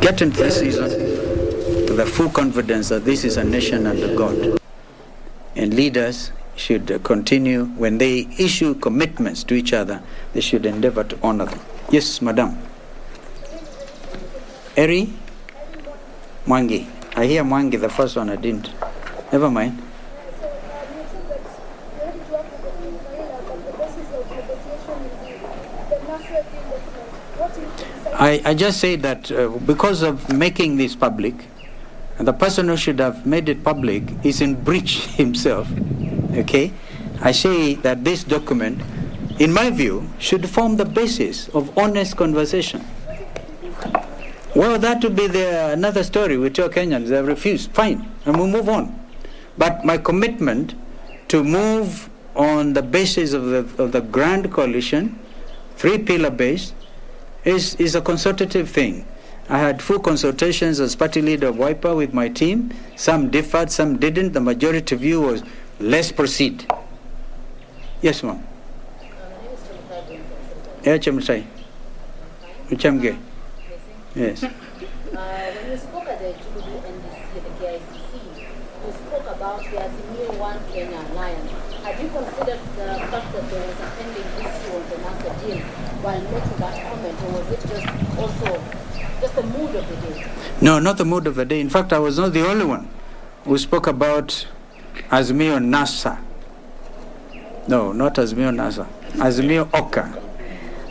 Get into this season with the full confidence that this is a nation under God. And leaders should continue, when they issue commitments to each other, they should endeavor to honor them. Yes, madam. Eri Mwangi. I hear Mwangi, the first one I didn't. Never mind. I just say that because of making this public, and the person who should have made it public is in breach himself, okay? I say that this document, in my view, should form the basis of honest conversation. Well, that would be another story. We tell Kenyans, they have refused. Fine, and we'll move on. But my commitment to move on the basis of the grand coalition, three-pillar base, is a consultative thing. I had full consultations as party leader of Wiper with my team. Some differed, some didn't. The majority view was, let's proceed. Yes, ma'am. Yes. When you spoke at the Jubilee NDC, the KICC, you spoke about the Azimio One Kenya Alliance. Have you considered the fact that there was a pending issue on the NASA deal while making that comment, or was it just also just the mood of the day? No, not the mood of the day. In fact, I was not the only one who spoke about Azimio NASA. No, not Azimio NASA. Azimio Oka.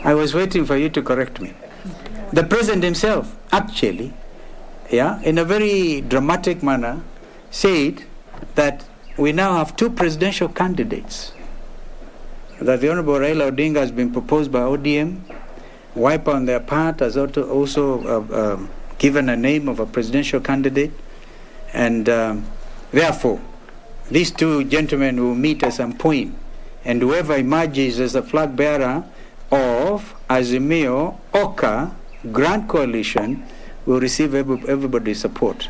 I was waiting for you to correct me. The president himself, actually, in a very dramatic manner, said that we now have two presidential candidates. that the Honorable Raila Odinga has been proposed by ODM. Wiper on their part has also given a name of a presidential candidate. And therefore, these two gentlemen will meet at some point, and whoever emerges as the flag bearer of Azimio Oka Grand Coalition will receive everybody's support.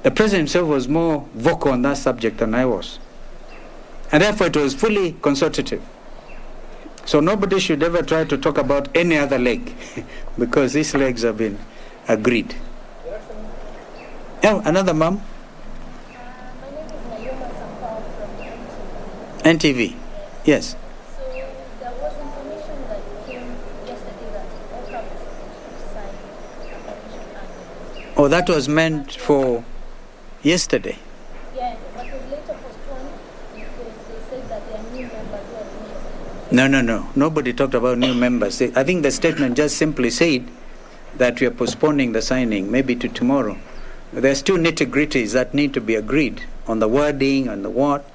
The president himself was more vocal on that subject than I was. And therefore it was fully consultative. So nobody should ever try to talk about any other leg because these legs have been agreed. Yeah, another ma'am? NTV, yes. So there was information that came yesterday that Oka was supposed to sign a petition and Oh, that was meant for yesterday. yeah, but it was later postponed because they said that there are new members who are interested. No. Nobody talked about new members. I think the statement just simply said that we are postponing the signing, maybe to tomorrow. There's two nitty-gritties that need to be agreed on the wording and the what,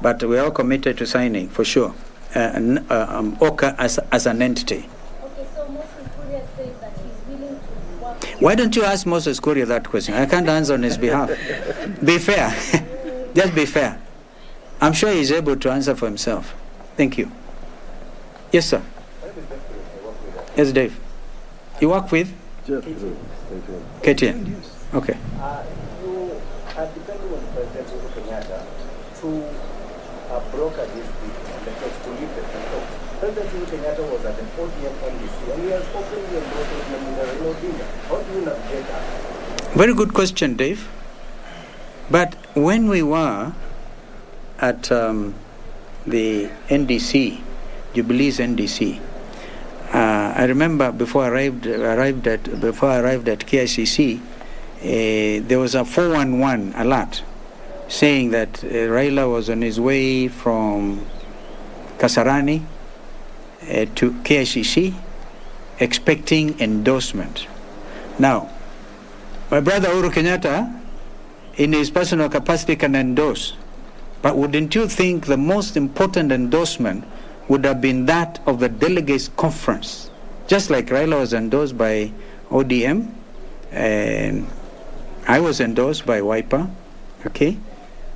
but we're all committed to signing, for sure. Oka as an entity. Okay, so Moses Kuria says that he's willing to work. Why don't you ask Moses Kuria that question? I can't answer on his behalf. Be fair. Just be fair. I'm sure he's able to answer for himself. Thank you. Yes, sir. Yes, Dave. You work with? KTN. Okay. You are depending on President Uhuru Kenyatta to broker this deal and the talks to lead the talks. President Uhuru Kenyatta was at an ODM NDC and he has openly endorsed Raila Odinga. How do you navigate that? Very good question, Dave. But when we were at the NDC, Jubilee's NDC, I remember before I arrived at KICC, there was a 411 alert saying that Raila was on his way from Kasarani to KICC expecting endorsement. Now, my brother Uhuru Kenyatta, in his personal capacity, can endorse, but wouldn't you think the most important endorsement would have been that of the delegates conference? Just like Raila was endorsed by ODM, and I was endorsed by Wiper, okay?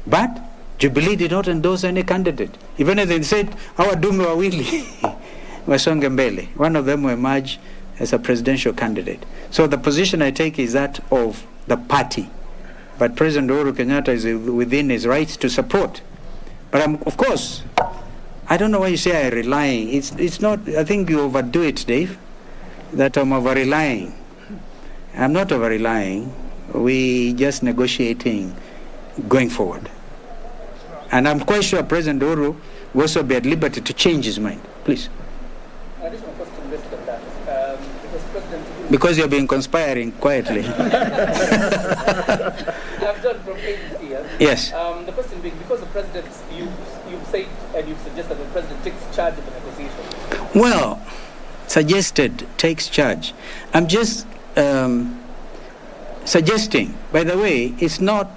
But Jubilee did not endorse any candidate. Even if they said, our dume wawili, wasonge mbele. One of them will emerge as a presidential candidate. So the position I take is that of the party. But President Uhuru Kenyatta is within his rights to support. But of course, I don't know why you say I'm relying. It's not, I think you overdo it, Dave, that I'm over-relying. I'm not over-relying. We just negotiating going forward. And I'm quite sure President Uhuru will also be at liberty to change his mind. Please. Additional question based on that. Because you've been conspiring quietly. I've done from KBC. Yes. The question being, because the president, you've said and you've suggested that the president takes charge of the negotiation. Well, suggested takes charge. I'm just suggesting. By the way, it's not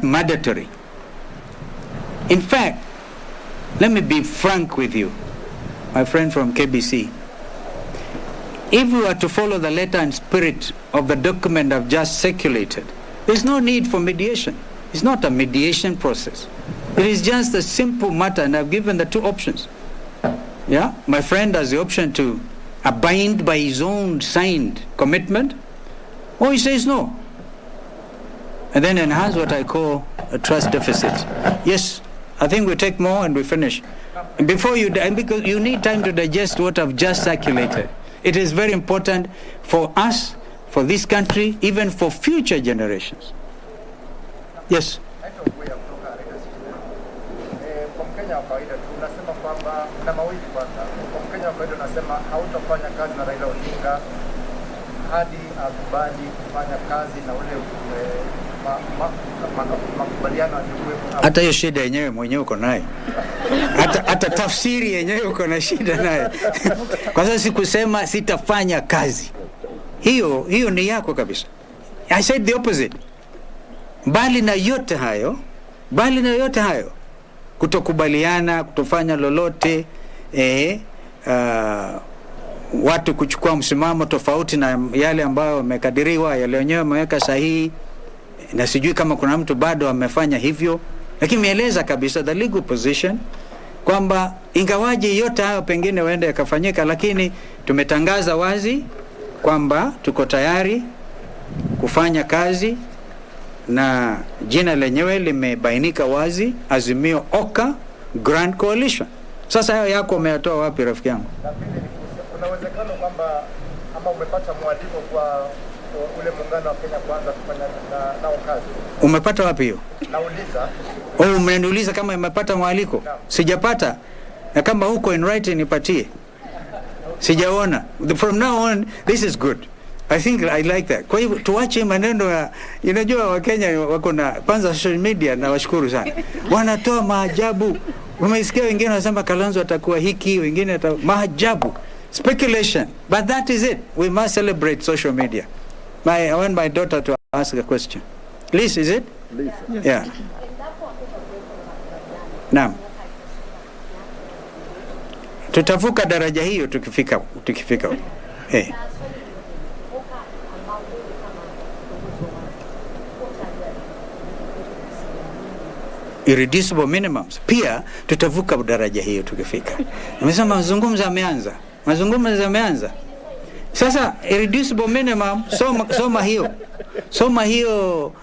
mandatory. In fact, let me be frank with you, my friend from KBC. If we were to follow the letter and spirit of the document I've just circulated, there's no need for mediation. It's not a mediation process. It is just a simple matter, and I've given the two options. Yeah, my friend has the option to abide by his own signed commitment, or he says no, and then enhance what I call a trust deficit. Yes, I think we take more and we finish. And before you, because you need time to digest what I've just circulated. It is very important for us, for this country, even for future generations. Yes. Kwa Mkenya wa kawaida tunasema kwamba na mawili kwanza. Kwa Mkenya wa kawaida tunasema hautafanya kazi na Raila Odinga hadi akubali kufanya kazi na ule makubaliano aliyokuwepo. Hata hiyo shida yenyewe mwenyewe uko nayo. Hata tafsiri yenyewe uko na shida nayo. Kwa sababu sikusema sitafanya kazi. Hiyo ni yako kabisa. I said the opposite. Bali na yote hayo, kutokubaliana, kutofanya lolote, watu kuchukua msimamo tofauti na yale ambayo wamekadiriwa, yale wenyewe wameweka sahihi, na sijui kama kuna mtu bado amefanya hivyo, lakini mieleza kabisa the legal position kwamba ingawaje yote hayo pengine waende yakafanyika, lakini tumetangaza wazi kwamba tuko tayari kufanya kazi, na jina lenyewe limebainika wazi, Azimio Oka Grand Coalition. Sasa hayo yako umeyatoa wapi rafiki yangu? Kuna uwezekano kwamba ama umepata mwaliko kwa ule muungano wa Kenya Kwanza kufanya nao kazi? Umepata wapi hiyo? Nauliza. Umeniuliza kama umepata mwaliko? No. Sijapata. Na kama huko in writing nipatie. Sijaona. From now on this is good. I think I like that. Kwa hivyo tuache maneno ya, unajua Wakenya wako na kwanza social media, na washukuru sana. Wanatoa maajabu. Umesikia wengine wanasema Kalonzo atakuwa hiki, wengine maajabu. Speculation. But that is it. We must celebrate social media. I want my daughter to ask a question. Liz, is it? Liz. Yes. Yeah. Naam. Tutavuka daraja hiyo tukifika. Irreducible minimums. Pia tutavuka daraja hiyo tukifika. Nimesema mazungumzo yameanza. Sasa irreducible minimum, soma hiyo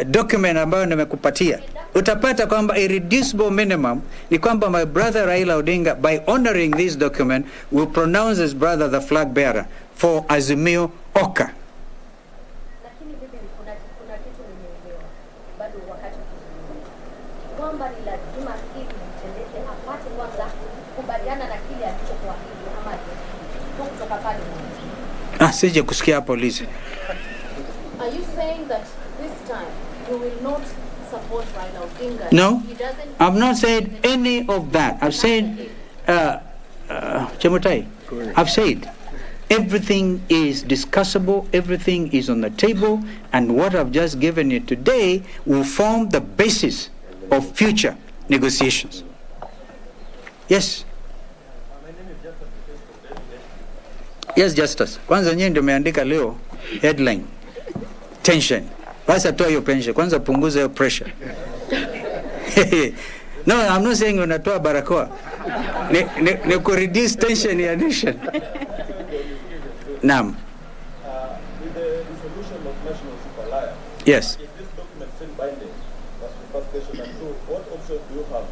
document ambayo nimekupatia. Utapata kwamba irreducible minimum ni kwamba my brother Raila Odinga, by honoring this document, will pronounce his brother the flag bearer for Azimio Oka. Sije kusikia hapo Liz. Are you saying that this time you will not support Raila Odinga? No, I've not said any of that. I've said, Chemutai, I've said everything is discussable, everything is on the table, and what I've just given you today will form the basis of future negotiations. Yes. Yes, Justice. Kwanza nyinyi ndio umeandika leo headline tension. Basi toa hiyo pension. Kwanza punguza hiyo pressure. No, I'm not saying unatoa barakoa. Ni ku reduce tension ya nation. Naam. With the dissolution of National Super Alliance. Yes. If this document is still binding, that's the first question. And two, what options do you have?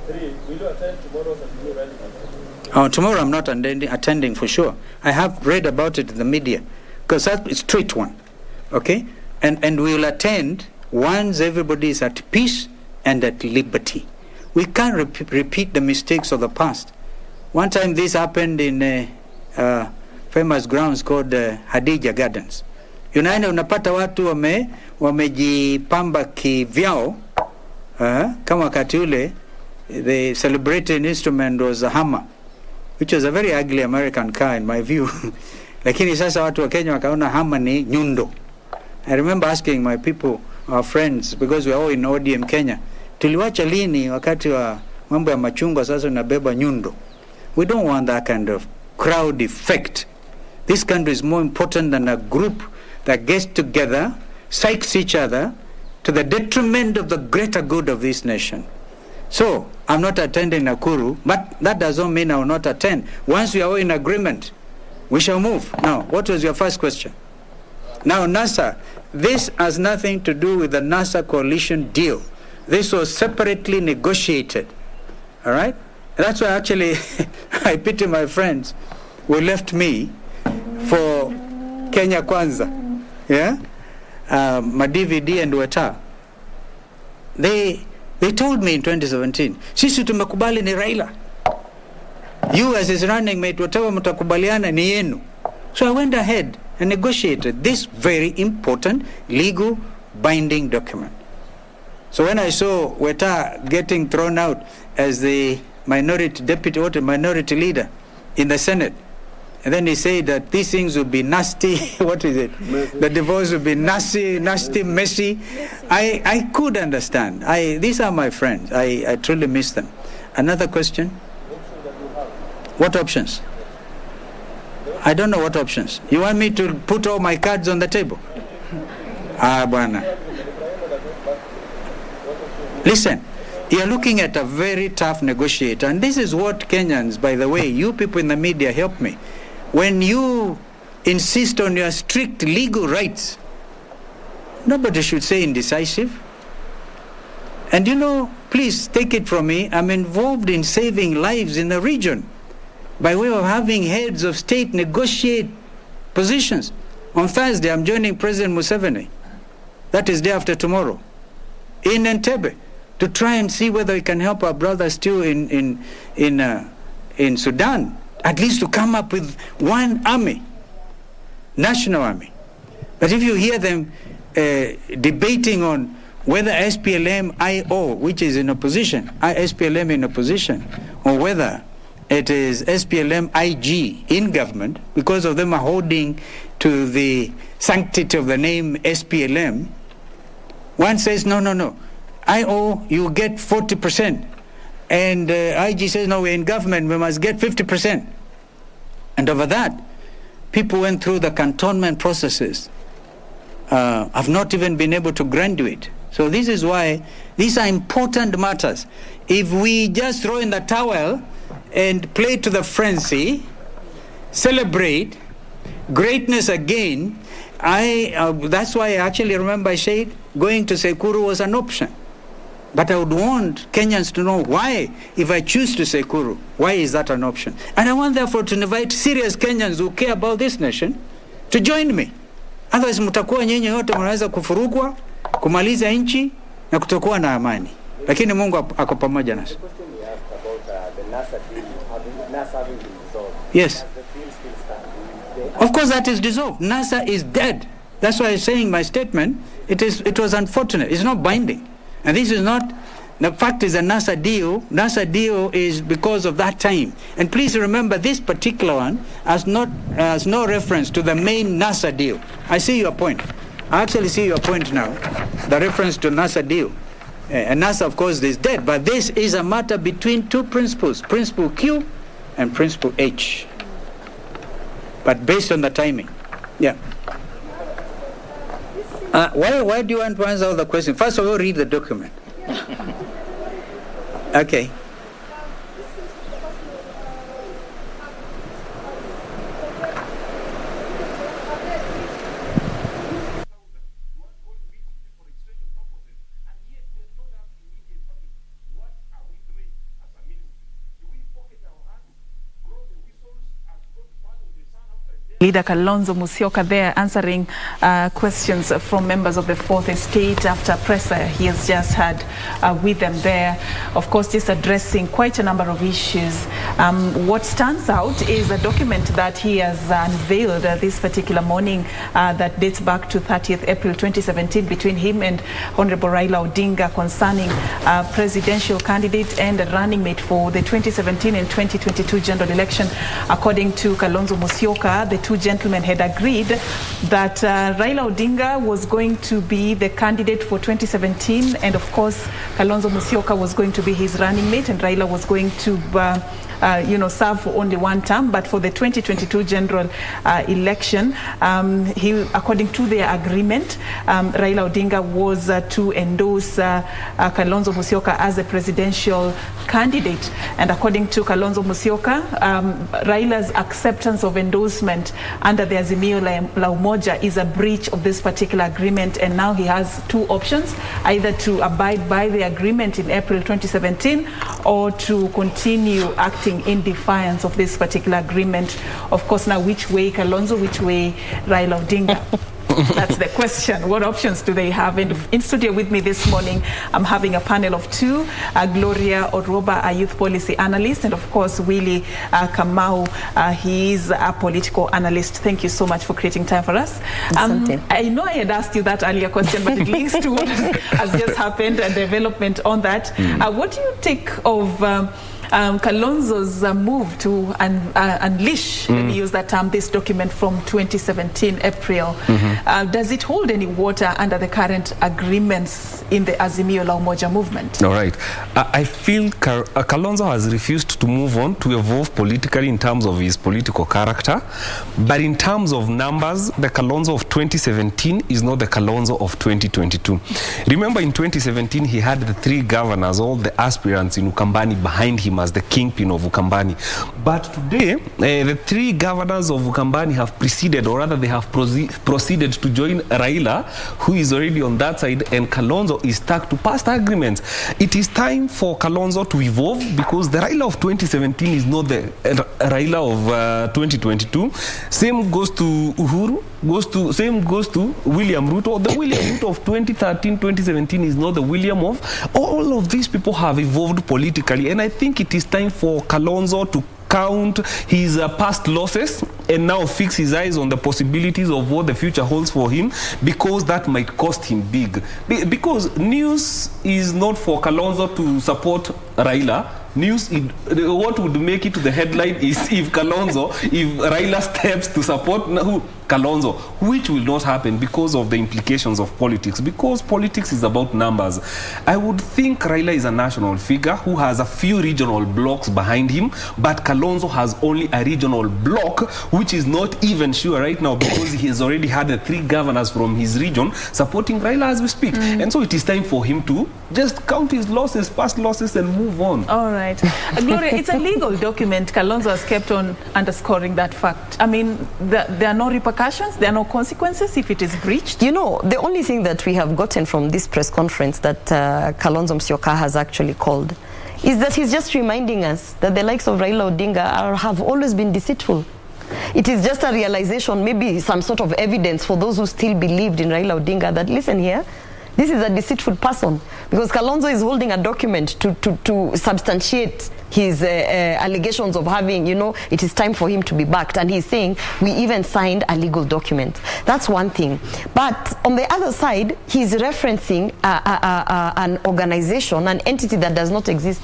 Three, will you attend tomorrow's Azimio rally? Tomorrow I'm not attending for sure. I have read about it in the media, because that is street one, okay? And we will attend once everybody is at peace and at liberty. We can't repeat the mistakes of the past. One time this happened in a famous grounds called Hadija Gardens. Unaenda unapata watu wamejipamba kivyao, kama wakati ule the celebrated instrument was a hammer, which was a very ugly American car in my view. Lakini sasa watu wa Kenya wakaona hammer ni nyundo. I remember asking my people, our friends, because we are all in ODM Kenya, tuliwacha lini wakati wa mambo ya machungwa sasa unabeba nyundo? We don't want that kind of crowd effect. This country is more important than a group that gets together, psychs each other to the detriment of the greater good of this nation. So, I'm not attending Nakuru, but that doesn't mean I will not attend. Once we are all in agreement, we shall move. Now, what was your first question? Now, NASA, this has nothing to do with the NASA coalition deal. This was separately negotiated. All right? That's why actually I pity my friends who left me for Kenya Kwanza. Yeah? My DVD and Weta. They told me in 2017, sisi tumekubali ni Raila. You as his running mate, whatever mtakubaliana ni yenu. So I went ahead and negotiated this very important legal binding document. So when I saw Weta getting thrown out as the minority leader in the Senate, And then he said that these things would be nasty. What is it? Messy. The divorce would be nasty, messy. I could understand. These are my friends. I truly miss them. Another question? What options? I don't know what options. You want me to put all my cards on the table? Bwana. Listen, you're looking at a very tough negotiator. And this is what Kenyans, by the way, you people in the media, help me. When you insist on your strict legal rights, nobody should say indecisive. And please take it from me, I'm involved in saving lives in the region by way of having heads of state negotiate positions. On Thursday, I'm joining President Museveni. That is day after tomorrow, in Entebbe, to try and see whether we can help our brothers still in Sudan, at least to come up with one army, national army. But if you hear them debating on whether SPLM-IO, which is in opposition, SPLM in opposition, or whether it is SPLM-IG in government, because of them are holding to the sanctity of the name SPLM, one says, no, IO, you get 40%. And IG says, no, we're in government, we must get 50%. And over that, people went through the cantonment processes. Have not even been able to graduate. So this is why these are important matters. If we just throw in the towel and play to the frenzy, celebrate greatness again, that's why I actually remember I said going to Sekuru was an option. But I would want Kenyans to know why, if I choose to Sekuru, why is that an option? And I want therefore to invite serious Kenyans who care about this nation to join me. Otherwise mtakuwa nyenye yote mnaweza kufurugwa, kumaliza nchi na kutokuwa na amani. Lakini Mungu ako pamoja nasi. Yes. Of course that is dissolved. NASA is dead. That's why I'm saying my statement, it was unfortunate. It's not binding. And this is not, the fact is a NASA deal is because of that time. And please remember this particular one has no reference to the main NASA deal. I see your point. I actually see your point now, the reference to NASA deal. And NASA, of course, is dead, but this is a matter between two principles, Principle Q and Principle H. But based on the timing. Yeah. Why do you want to answer all the questions? First of all, read the document. Okay. Leader Kalonzo Musyoka there answering questions from members of the Fourth Estate after presser he has just had with them there. Of course, just addressing quite a number of issues. What stands out is a document that he has unveiled this particular morning that dates back to 30th April 2017 between him and Honorable Raila Odinga concerning presidential candidate and running mate for the 2017 and 2022 general election. According to Kalonzo Musyoka, the two gentlemen had agreed that Raila Odinga was going to be the candidate for 2017, and of course Kalonzo Musyoka was going to be his running mate, and Raila was going to serve for only one term. But for the 2022 general election, according to their agreement, Raila Odinga was to endorse Kalonzo Musyoka as a presidential candidate. And according to Kalonzo Musyoka, Raila's acceptance of endorsement under the Azimio la Umoja is a breach of this particular agreement, and now he has two options: either to abide by the agreement in April 2017 or to continue acting in defiance of this particular agreement. Of course, now which way Kalonzo, which way Raila Odinga? That's the question. What options do they have? And in studio with me this morning, I'm having a panel of two. Gloria Oroba, a youth policy analyst, and of course, Willie Kamau, he is a political analyst. Thank you so much for creating time for us. I know I had asked you that earlier question, but it links to what has just happened and development on that. What do you take of Kalonzo's move to unleash, let me use that term, this document from 2017 April. Does it hold any water under the current agreements in the Azimio la Umoja movement? All right. I feel Kalonzo has refused to move on, to evolve politically in terms of his political character. But in terms of numbers, the Kalonzo of 2017 is not the Kalonzo of 2022. Remember, in 2017, he had the 3 governors, all the aspirants in Ukambani behind him as the kingpin of Ukambani. But today, the 3 governors of Ukambani have preceded, or rather they have proceeded to join Raila, who is already on that side, and Kalonzo is stuck to past agreements. It is time for Kalonzo to evolve, because the Raila of 2017 is not the Raila of 2022. Same goes to Uhuru, same goes to William Ruto. The William Ruto of 2013, 2017 is not the William of... All of these people have evolved politically, and I think it is time for Kalonzo to count his past losses and now fix his eyes on the possibilities of what the future holds for him, because that might cost him big. Because news is not for Kalonzo to support Raila. News, what would make it to the headline is if Raila steps to support Kalonzo, which will not happen because of the implications of politics, because politics is about numbers. I would think Raila is a national figure who has a few regional blocks behind him, but Kalonzo has only a regional block, which is not even sure right now, because he has already had the 3 governors from his region supporting Raila as we speak. And so it is time for him to just count his losses, past losses, and move on. All right. Gloria, it's a legal document. Kalonzo has kept on underscoring that fact. I mean, there are no repercussions, there are no consequences if it is breached. You know, the only thing that we have gotten from this press conference that Kalonzo Musyoka has actually called is that he's just reminding us that the likes of Raila Odinga have always been deceitful. It is just a realization, maybe some sort of evidence for those who still believed in Raila Odinga, that listen here, this is a deceitful person, because Kalonzo is holding a document to substantiate his allegations of having, you know, it is time for him to be backed. And he's saying, we even signed a legal document. That's one thing. But on the other side, he's referencing an organization, an entity that does not exist.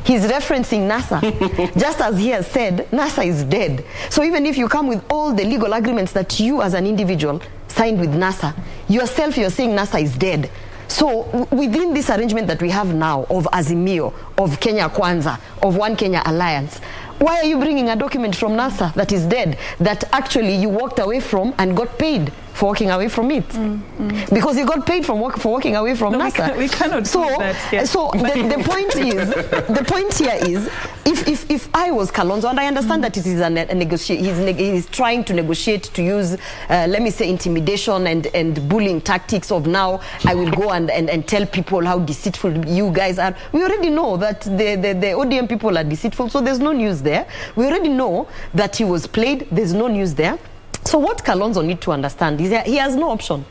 He's referencing NASA. Just as he has said, NASA is dead. So even if you come with all the legal agreements that you as an individual signed with NASA, yourself you're saying NASA is dead. So within this arrangement that we have now of Azimio, of Kenya Kwanza, of One Kenya Alliance, why are you bringing a document from NASA that is dead, that actually you walked away from and got paid for walking away from it? Because you got paid for walking away from NASA. We cannot so, do that. Yes. So the point is, the point here is, if I was Kalonzo, and I understand that it is a negotiation, he's trying to negotiate to use, let me say, intimidation and bullying tactics of now I will go and tell people how deceitful you guys are. We already know that the ODM people are deceitful, so there's no news there. We already know that he was played, there's no news there. So what Kalonzo needs to understand is that he has no option.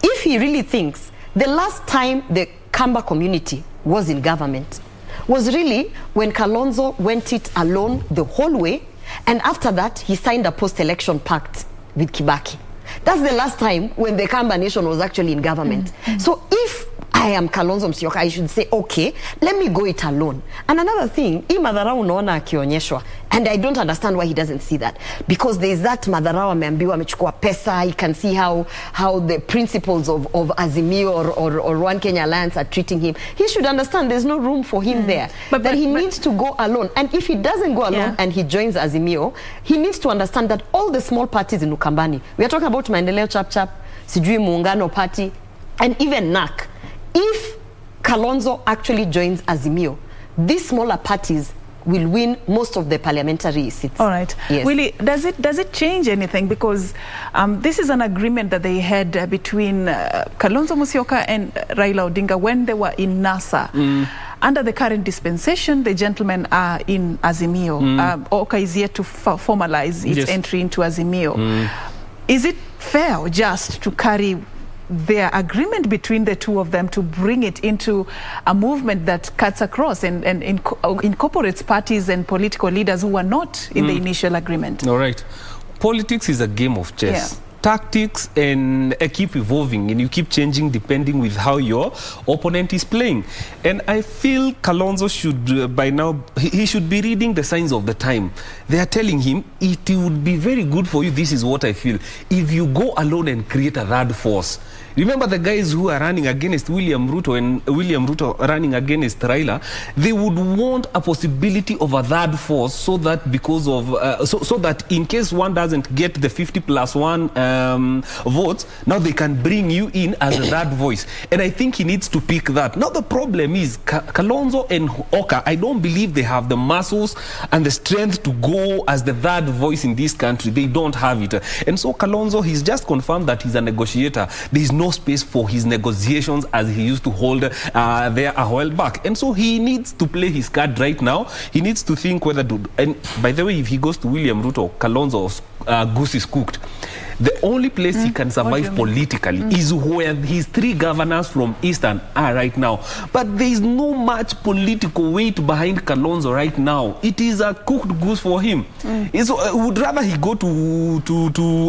If he really thinks the last time the Kamba community was in government was really when Kalonzo went it alone the whole way, and after that he signed a post-election pact with Kibaki. That's the last time when the Kamba nation was actually in government. So if I am Kalonzo Musyoka, I should say, okay, let me go it alone. And another thing, hii madharau unaona akionyeshwa, and I don't understand why he doesn't see that. Because there is that madharau ameambiwa amechukua pesa, he can see how the principles of Azimio or One Kenya Alliance are treating him. He should understand there's no room for him there. But he needs to go alone. And if he doesn't go alone and he joins Azimio, he needs to understand that all the small parties in Ukambani, we are talking about Maendeleo Chap Chap, Sijui Muungano Party, and even NAC. If Kalonzo actually joins Azimio, these smaller parties will win most of the parliamentary seats. All right. Yes. Willie, does it change anything? Because this is an agreement that they had between Kalonzo Musyoka and Raila Odinga when they were in NASA. Under the current dispensation, the gentlemen are in Azimio. Oka is yet to formalize its entry into Azimio. Is it fair or just to carry their agreement between the two of them to bring it into a movement that cuts across and incorporates parties and political leaders who were not in the initial agreement? All right. Politics is a game of chess. tactics and keep evolving, and you keep changing depending with how your opponent is playing. And I feel Kalonzo should by now, he should be reading the signs of the time. They are telling him it would be very good for you, this is what I feel, if you go alone and create a third force. Remember the guys who are running against William Ruto and William Ruto running against Raila, they would want a possibility of a third force, so that because of so that in case one doesn't get the 50+1 votes, now they can bring you in as a third voice. And I think he needs to pick that. Now the problem is Kalonzo and Oka, I don't believe they have the muscles and the strength to go as the third voice in this country. They don't have it. And so Kalonzo, he's just confirmed that he's a negotiator. There is no space for his negotiations as he used to hold there a while back. And so he needs to play his card right now. He needs to think whether to... And by the way, if he goes to William Ruto, Kalonzo's goose is cooked. The only place he can survive politically is where his 3 governors from Eastern are right now. But there is no much political weight behind Kalonzo right now. It is a cooked goose for him. So would rather he go to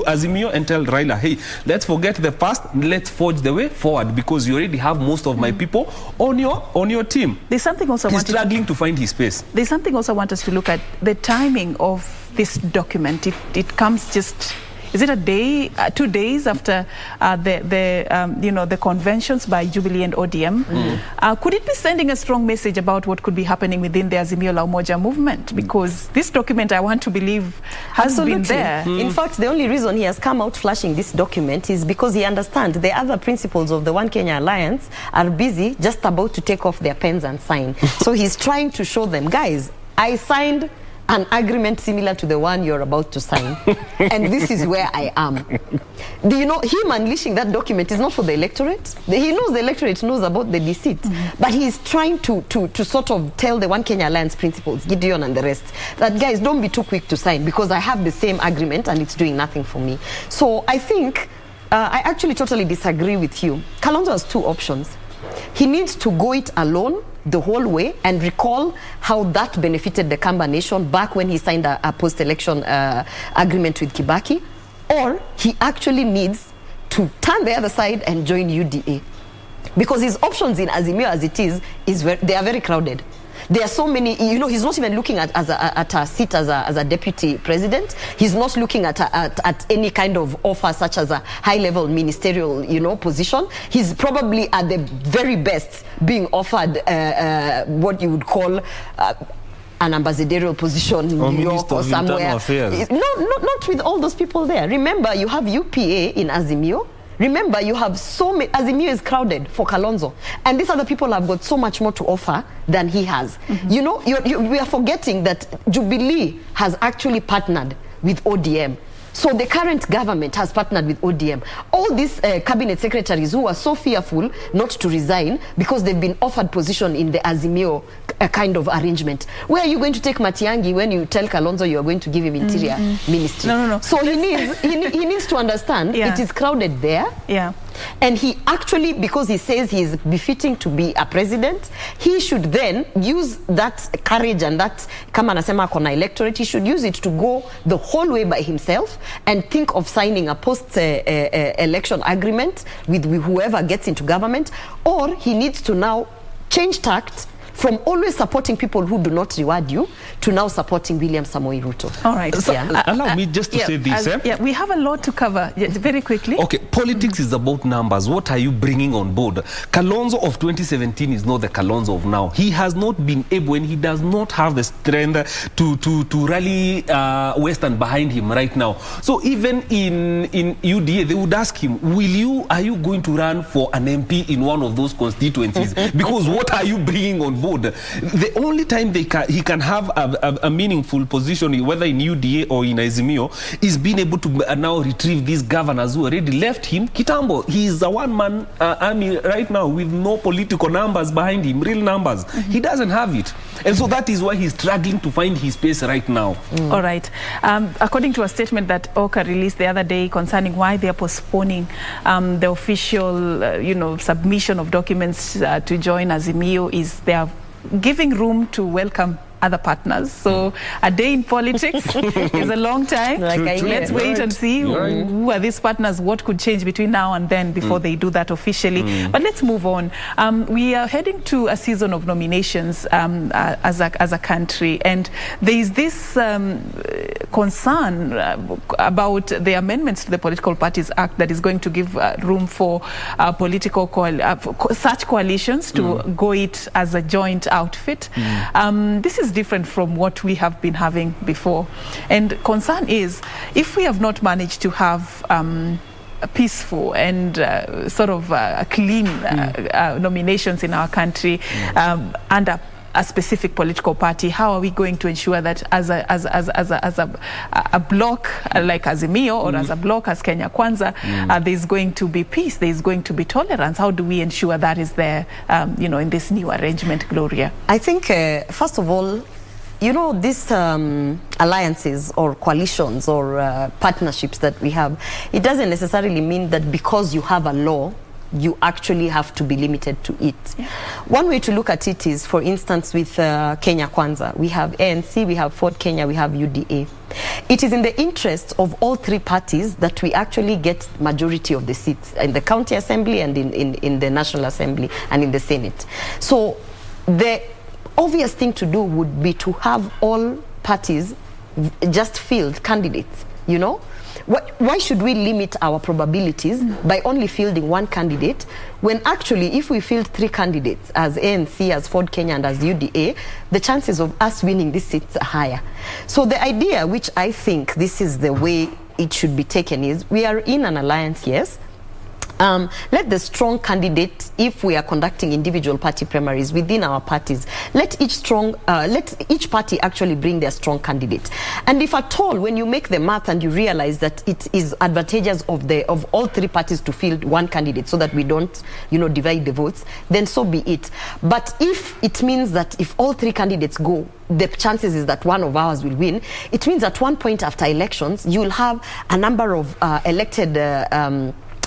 Azimio and tell Raila, hey, let's forget the past, let's forge the way forward, because you already have most of my people on your team. There's something also he's struggling to find his space. There's something also I want us to look at, the timing of this document. It comes just... Is it a day, 2 days after the conventions by Jubilee and ODM? Could it be sending a strong message about what could be happening within the Azimio la Umoja movement? Because this document, I want to believe, has been there. In fact, the only reason he has come out flashing this document is because he understands the other principles of the One Kenya Alliance are busy, just about to take off their pens and sign. So he's trying to show them, guys, I signed an agreement similar to the one you're about to sign. And this is where I am. Do you know, him unleashing that document is not for the electorate. He knows the electorate knows about the deceit. But he's trying to sort of tell the One Kenya Alliance principles, Gideon and the rest, that guys, don't be too quick to sign, because I have the same agreement and it's doing nothing for me. So I think, I actually totally disagree with you. Kalonzo has 2 options. He needs to go it alone the whole way and recall how that benefited the Kamba nation back when he signed a post-election agreement with Kibaki, or he actually needs to turn the other side and join UDA, because his options in Azimio as it is they are very crowded. There are so many, you know, he's not even looking at a seat as a deputy president. He's not looking at any kind of offer such as a high-level ministerial, you know, position. He's probably at the very best being offered what you would call an ambassadorial position in New York or somewhere. Not with all those people there. Remember, you have UPA in Azimio. Remember, you have so many. Azimio is crowded for Kalonzo, and these other people have got so much more to offer than he has. You know, we are forgetting that Jubilee has actually partnered with ODM. So the current government has partnered with ODM. All these cabinet secretaries who are so fearful not to resign because they've been offered position in the Azimio kind of arrangement. Where are you going to take Matiang'i when you tell Kalonzo you are going to give him interior ministry? No. So he needs to understand it is crowded there. Yeah. And he actually, because he says he is befitting to be a president, he should then use that courage and that, kama anasema kona electorate, he should use it to go the whole way by himself and think of signing a post-election agreement with whoever gets into government, or he needs to now change tact from always supporting people who do not reward you to now supporting William Samoei Ruto. All right. So, allow me just to say this. We have a lot to cover. Very quickly. Okay. Politics is about numbers. What are you bringing on board? Kalonzo of 2017 is not the Kalonzo of now. He has not been able, and he does not have the strength to rally Western behind him right now. So even in UDA, they would ask him, are you going to run for an MP in one of those constituencies? Because what are you bringing on board? The only time he can have a meaningful position, whether in UDA or in Azimio, is being able to now retrieve these governors who already left him kitambo. He is a one-man army right now with no political numbers behind him, real numbers. He doesn't have it. And so that is why he's struggling to find his space right now. All right. According to a statement that Oka released the other day concerning why they are postponing the official submission of documents to join Azimio, is they are giving room to welcome other partners. So a day in politics is a long time. Let's wait and see who are these partners, what could change between now and then before they do that officially. But let's move on. We are heading to a season of nominations as a country, and there is this concern about the amendments to the Political Parties Act that is going to give room for political such coalitions to go it as a joint outfit. This is different from what we have been having before, and concern is if we have not managed to have peaceful and sort of clean nominations in our country under a specific political party, how are we going to ensure that as a bloc like Azimio or as a bloc as Kenya Kwanza, there's going to be peace, there's going to be tolerance? How do we ensure that is there, in this new arrangement, Gloria? I think, first of all, these alliances or coalitions or partnerships that we have, it doesn't necessarily mean that because you have a law, you actually have to be limited to it. One way to look at it is, for instance, with Kenya Kwanza, we have ANC, we have Ford Kenya, we have UDA. It is in the interest of all three parties that we actually get majority of the seats in the county assembly and in the National Assembly and in the Senate. So the obvious thing to do would be to have all parties just field candidates, Why should we limit our probabilities by only fielding one candidate, when actually if we field three candidates as ANC, as Ford Kenya and as UDA, the chances of us winning these seats are higher. So the idea, which I think this is the way it should be taken, is we are in an alliance, yes. Let the strong candidate, if we are conducting individual party primaries within our parties, let each party actually bring their strong candidate. And if at all, when you make the math and you realize that it is advantageous of all three parties to field one candidate so that we don't, divide the votes, then so be it. But if it means that if all three candidates go, the chances is that one of ours will win, it means at one point after elections, you will have a number of elected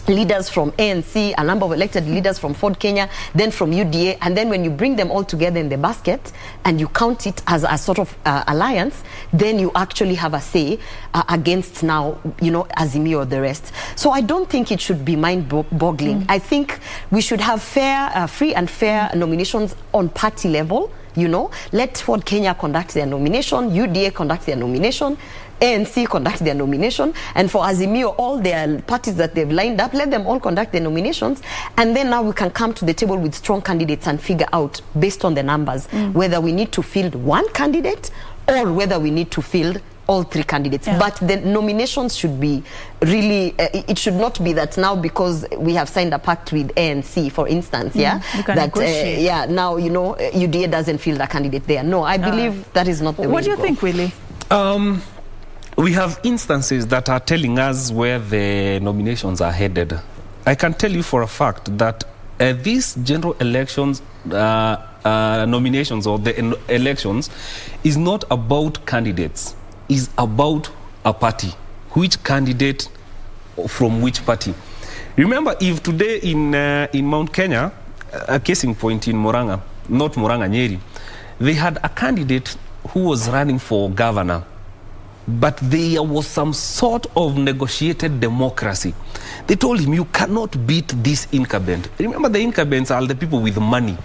leaders from ANC, a number of elected leaders from Ford Kenya, then from UDA, and then when you bring them all together in the basket and you count it as a sort of alliance, then you actually have a say against now, Azimio or the rest. So I don't think it should be mind-boggling. I think we should have free and fair nominations on party level. Let Ford Kenya conduct their nomination, UDA conduct their nomination, ANC conduct their nomination, and for Azimio, all their parties that they've lined up, let them all conduct their nominations, and then now we can come to the table with strong candidates and figure out, based on the numbers, whether we need to field one candidate or whether we need to field all three candidates. But the nominations should be really, it should not be that now because we have signed a pact with ANC, for instance, now, UDA doesn't field a candidate there. No, I believe that is not the way. What do you think, Willie? We have instances that are telling us where the nominations are headed. I can tell you for a fact that these general elections, nominations or the elections, is not about candidates. Is about a party. Which candidate from which party? Remember, if today in Mount Kenya, a case in point in Murang'a, not Murang'a, Nyeri, they had a candidate who was running for governor, but there was some sort of negotiated democracy. They told him, you cannot beat this incumbent. Remember, the incumbents are the people with money,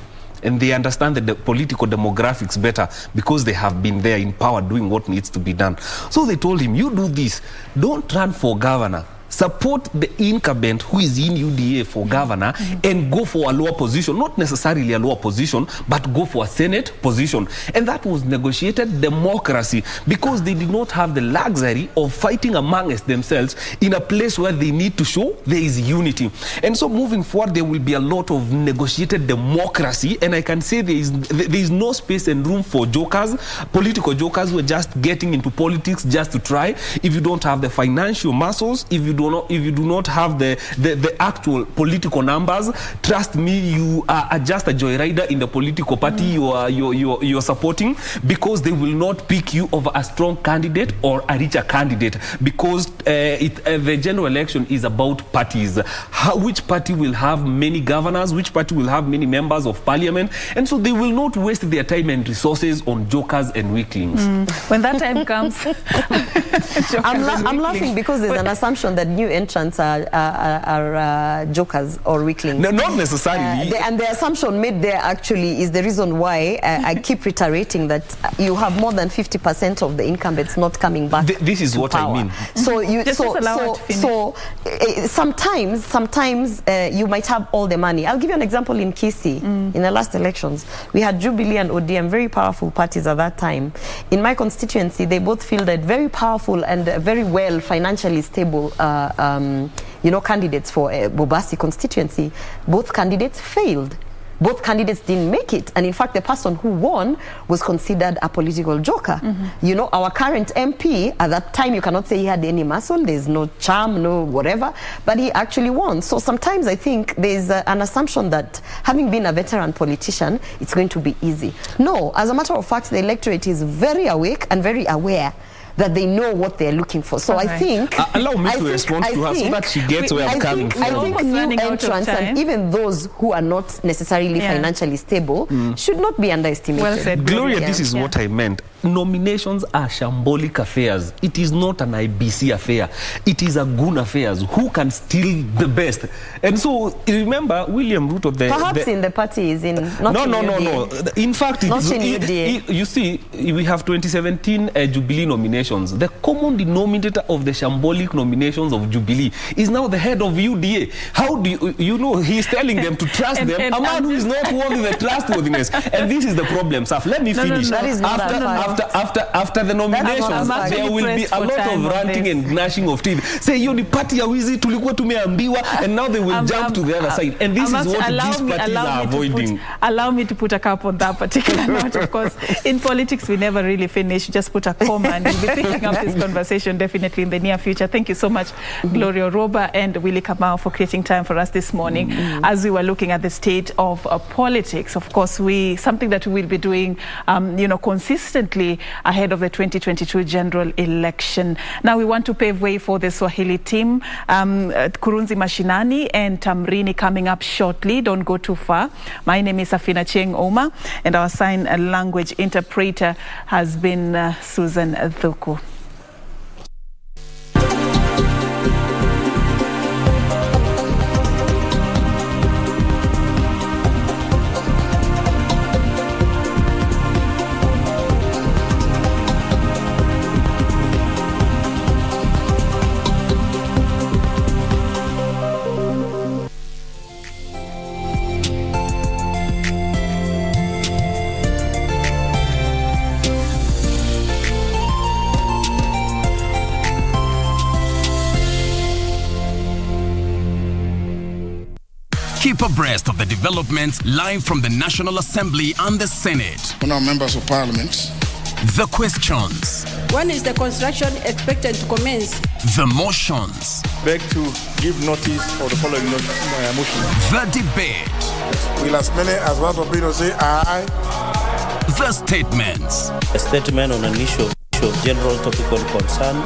and they understand the political demographics better because they have been there in power doing what needs to be done. So they told him, you do this, don't run for governor. Support the incumbent who is in UDA for governor and go for a lower position, not necessarily a lower position, but go for a Senate position. And that was negotiated democracy because they did not have the luxury of fighting amongst themselves in a place where they need to show there is unity. And so moving forward, there will be a lot of negotiated democracy, and I can say there is no space and room for jokers, political jokers who are just getting into politics just to try. If you don't have the financial muscles, if you you do not have the actual political numbers, trust me, you are just a joyrider in the political party you're supporting, because they will not pick you over a strong candidate or a richer candidate, because the general election is about parties. Which party will have many governors, which party will have many members of parliament, and so they will not waste their time and resources on jokers and weaklings. When that time comes, I'm laughing because there's an assumption that new entrants are jokers or weaklings. No, not necessarily. And the assumption made there actually is the reason why I keep reiterating that you have more than 50% of the incumbents not coming back. This is what power. I mean. So sometimes you might have all the money. I'll give you an example in Kisii. In the last elections, we had Jubilee and ODM, very powerful parties at that time. In my constituency, they both fielded very powerful and very well financially stable candidates for Bobasi constituency. Both candidates failed. Both candidates didn't make it. And in fact, the person who won was considered a political joker. You know, our current MP, at that time, you cannot say he had any muscle. There's no charm, no whatever. But he actually won. So sometimes I think there's an assumption that having been a veteran politician, it's going to be easy. No, as a matter of fact, the electorate is very awake and very aware that they know what they're looking for. So I think... allow me to respond to her so that she gets where I'm coming from. I think new entrants and even those who are not necessarily financially stable should not be underestimated. Well said, Gloria, this is what I meant. Nominations are shambolic affairs. It is not an IBC affair. It is a goon affairs. Who can steal the best? And so, remember, William Ruto... Perhaps in the party is in... No. In fact, you see, we have 2017 Jubilee nominations. The common denominator of the shambolic nominations of Jubilee is now the head of UDA. How do you know he's telling them to trust them? A man who is not worthy the trustworthiness. And this is the problem, Saf. Let me finish. After the nominations, there will be a lot of ranting and gnashing of teeth. Say, you the party are easy, tulikuwa tumeambiwa, and now they will jump to the other side. And this is what these parties are avoiding. Allow me to put a cap on that particular note. Of course, in politics, we never really finish. Just put a comma and we'll be picking up this conversation definitely in the near future. Thank you so much, Gloria Roba and Willie Kamau, for creating time for us this morning as we were looking at the state of politics. Of course, something that we will be doing, consistently ahead of the 2022 general election. Now we want to pave way for the Swahili team. Kurunzi Mashinani and Tamrini coming up shortly. Don't go too far. My name is Afina Cheng Oma, and our sign language interpreter has been Susan Thuku. Keep abreast of the developments live from the National Assembly and the Senate. On our members of parliament. The questions. When is the construction expected to commence? The motions. Beg to give notice of the following motion. The debate. Will as many as want to be to say aye. The statements. A statement on an issue of general topical concern.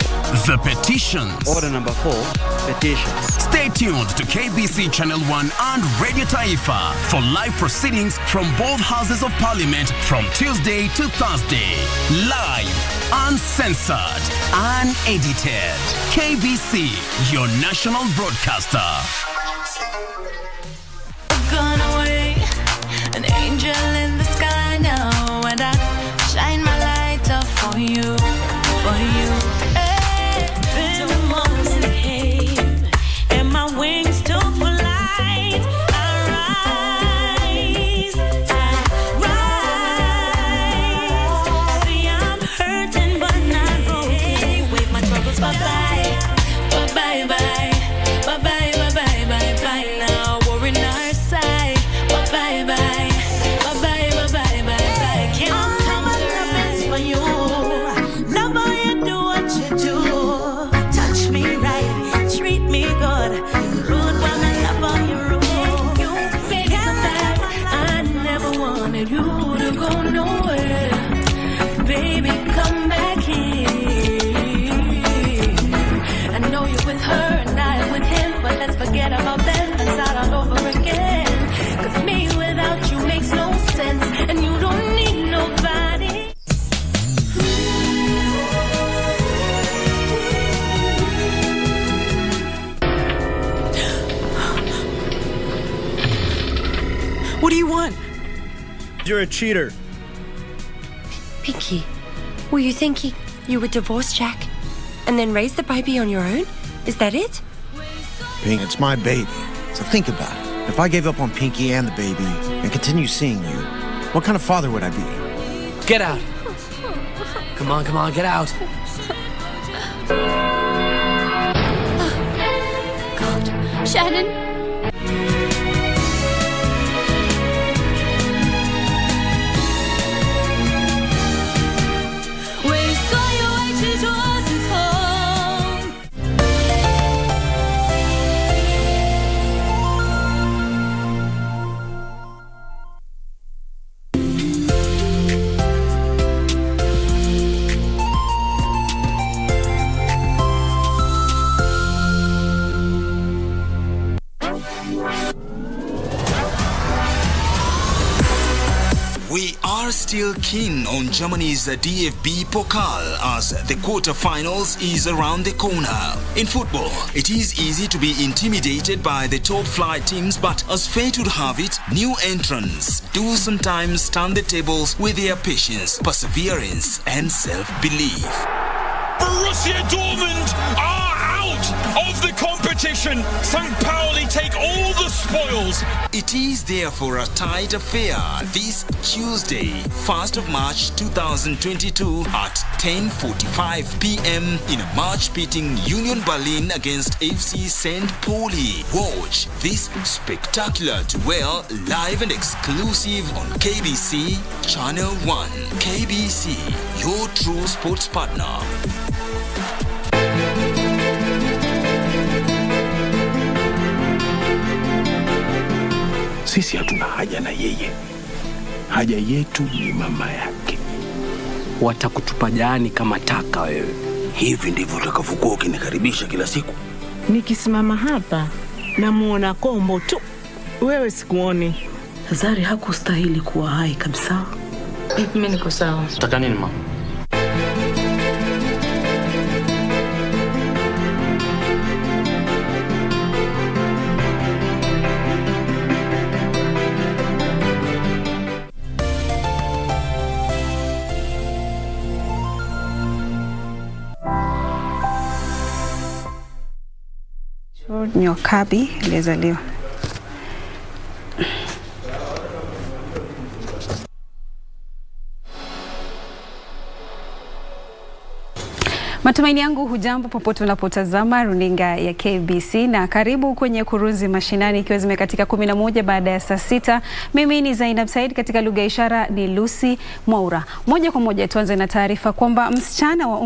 The petitions. Order number 4, petitions. Stay tuned to KBC Channel 1 and Radio Taifa for live proceedings from both houses of parliament from Tuesday to Thursday. Live, uncensored, unedited. KBC, your national broadcaster. Gone away, an angel in the sky now, and I shine my light up for you, for you. Hey, then the morning came, and my wings took flight. I rise. See, I'm hurting but not broken. Wave my troubles bye-bye, bye-bye, bye-bye, bye-bye, bye-bye, bye-bye. Now we're in our side, bye-bye, bye-bye, bye-bye, bye-bye, bye-bye. Can't conquer for you. you're a cheater. Pinky, were you thinking you would divorce Jack and then raise the baby on your own? Is that it? Pink, it's my baby. So think about it. If I gave up on Pinky and the baby and continue seeing you, what kind of father would I be? Get out. Come on, get out. God, Shannon. We are still keen on Germany's DFB Pokal as the quarterfinals is around the corner. In football, it is easy to be intimidated by the top flight teams, but as fate would have it, new entrants do sometimes turn the tables with their patience, perseverance and self-belief. Borussia Dortmund are out of the competition. St. Pauli take all the spoils. It is therefore a tight affair this Tuesday, 1st of March 2022 at 10:45 p.m. in a match pitting Union Berlin against FC St. Pauli. Watch this spectacular duel live and exclusive on KBC Channel 1. KBC, your true sports partner. Sisi hatuna haja na yeye. Haja yetu ni mama yake. Watakutupa jani kama taka wewe. Hivi ndivyo utakavyokuwa ukinikaribisha kila siku. Nikisimama hapa namuona Kombo tu. Wewe sikuoni. Zari hakustahili kuwa hai kabisa. Mimi niko sawa. Unataka nini mama? Nyokabi aliyezaliwa. Matumaini yangu hujambo popote unapotazama runinga ya KBC na karibu kwenye Kurunzi Mashinani ikiwa zimekatika 11 baada ya saa 6. Mimi ni Zainab Said, katika lugha ya ishara ni Lucy Mwaura. Moja kwa moja tuanze na taarifa kwamba msichana wa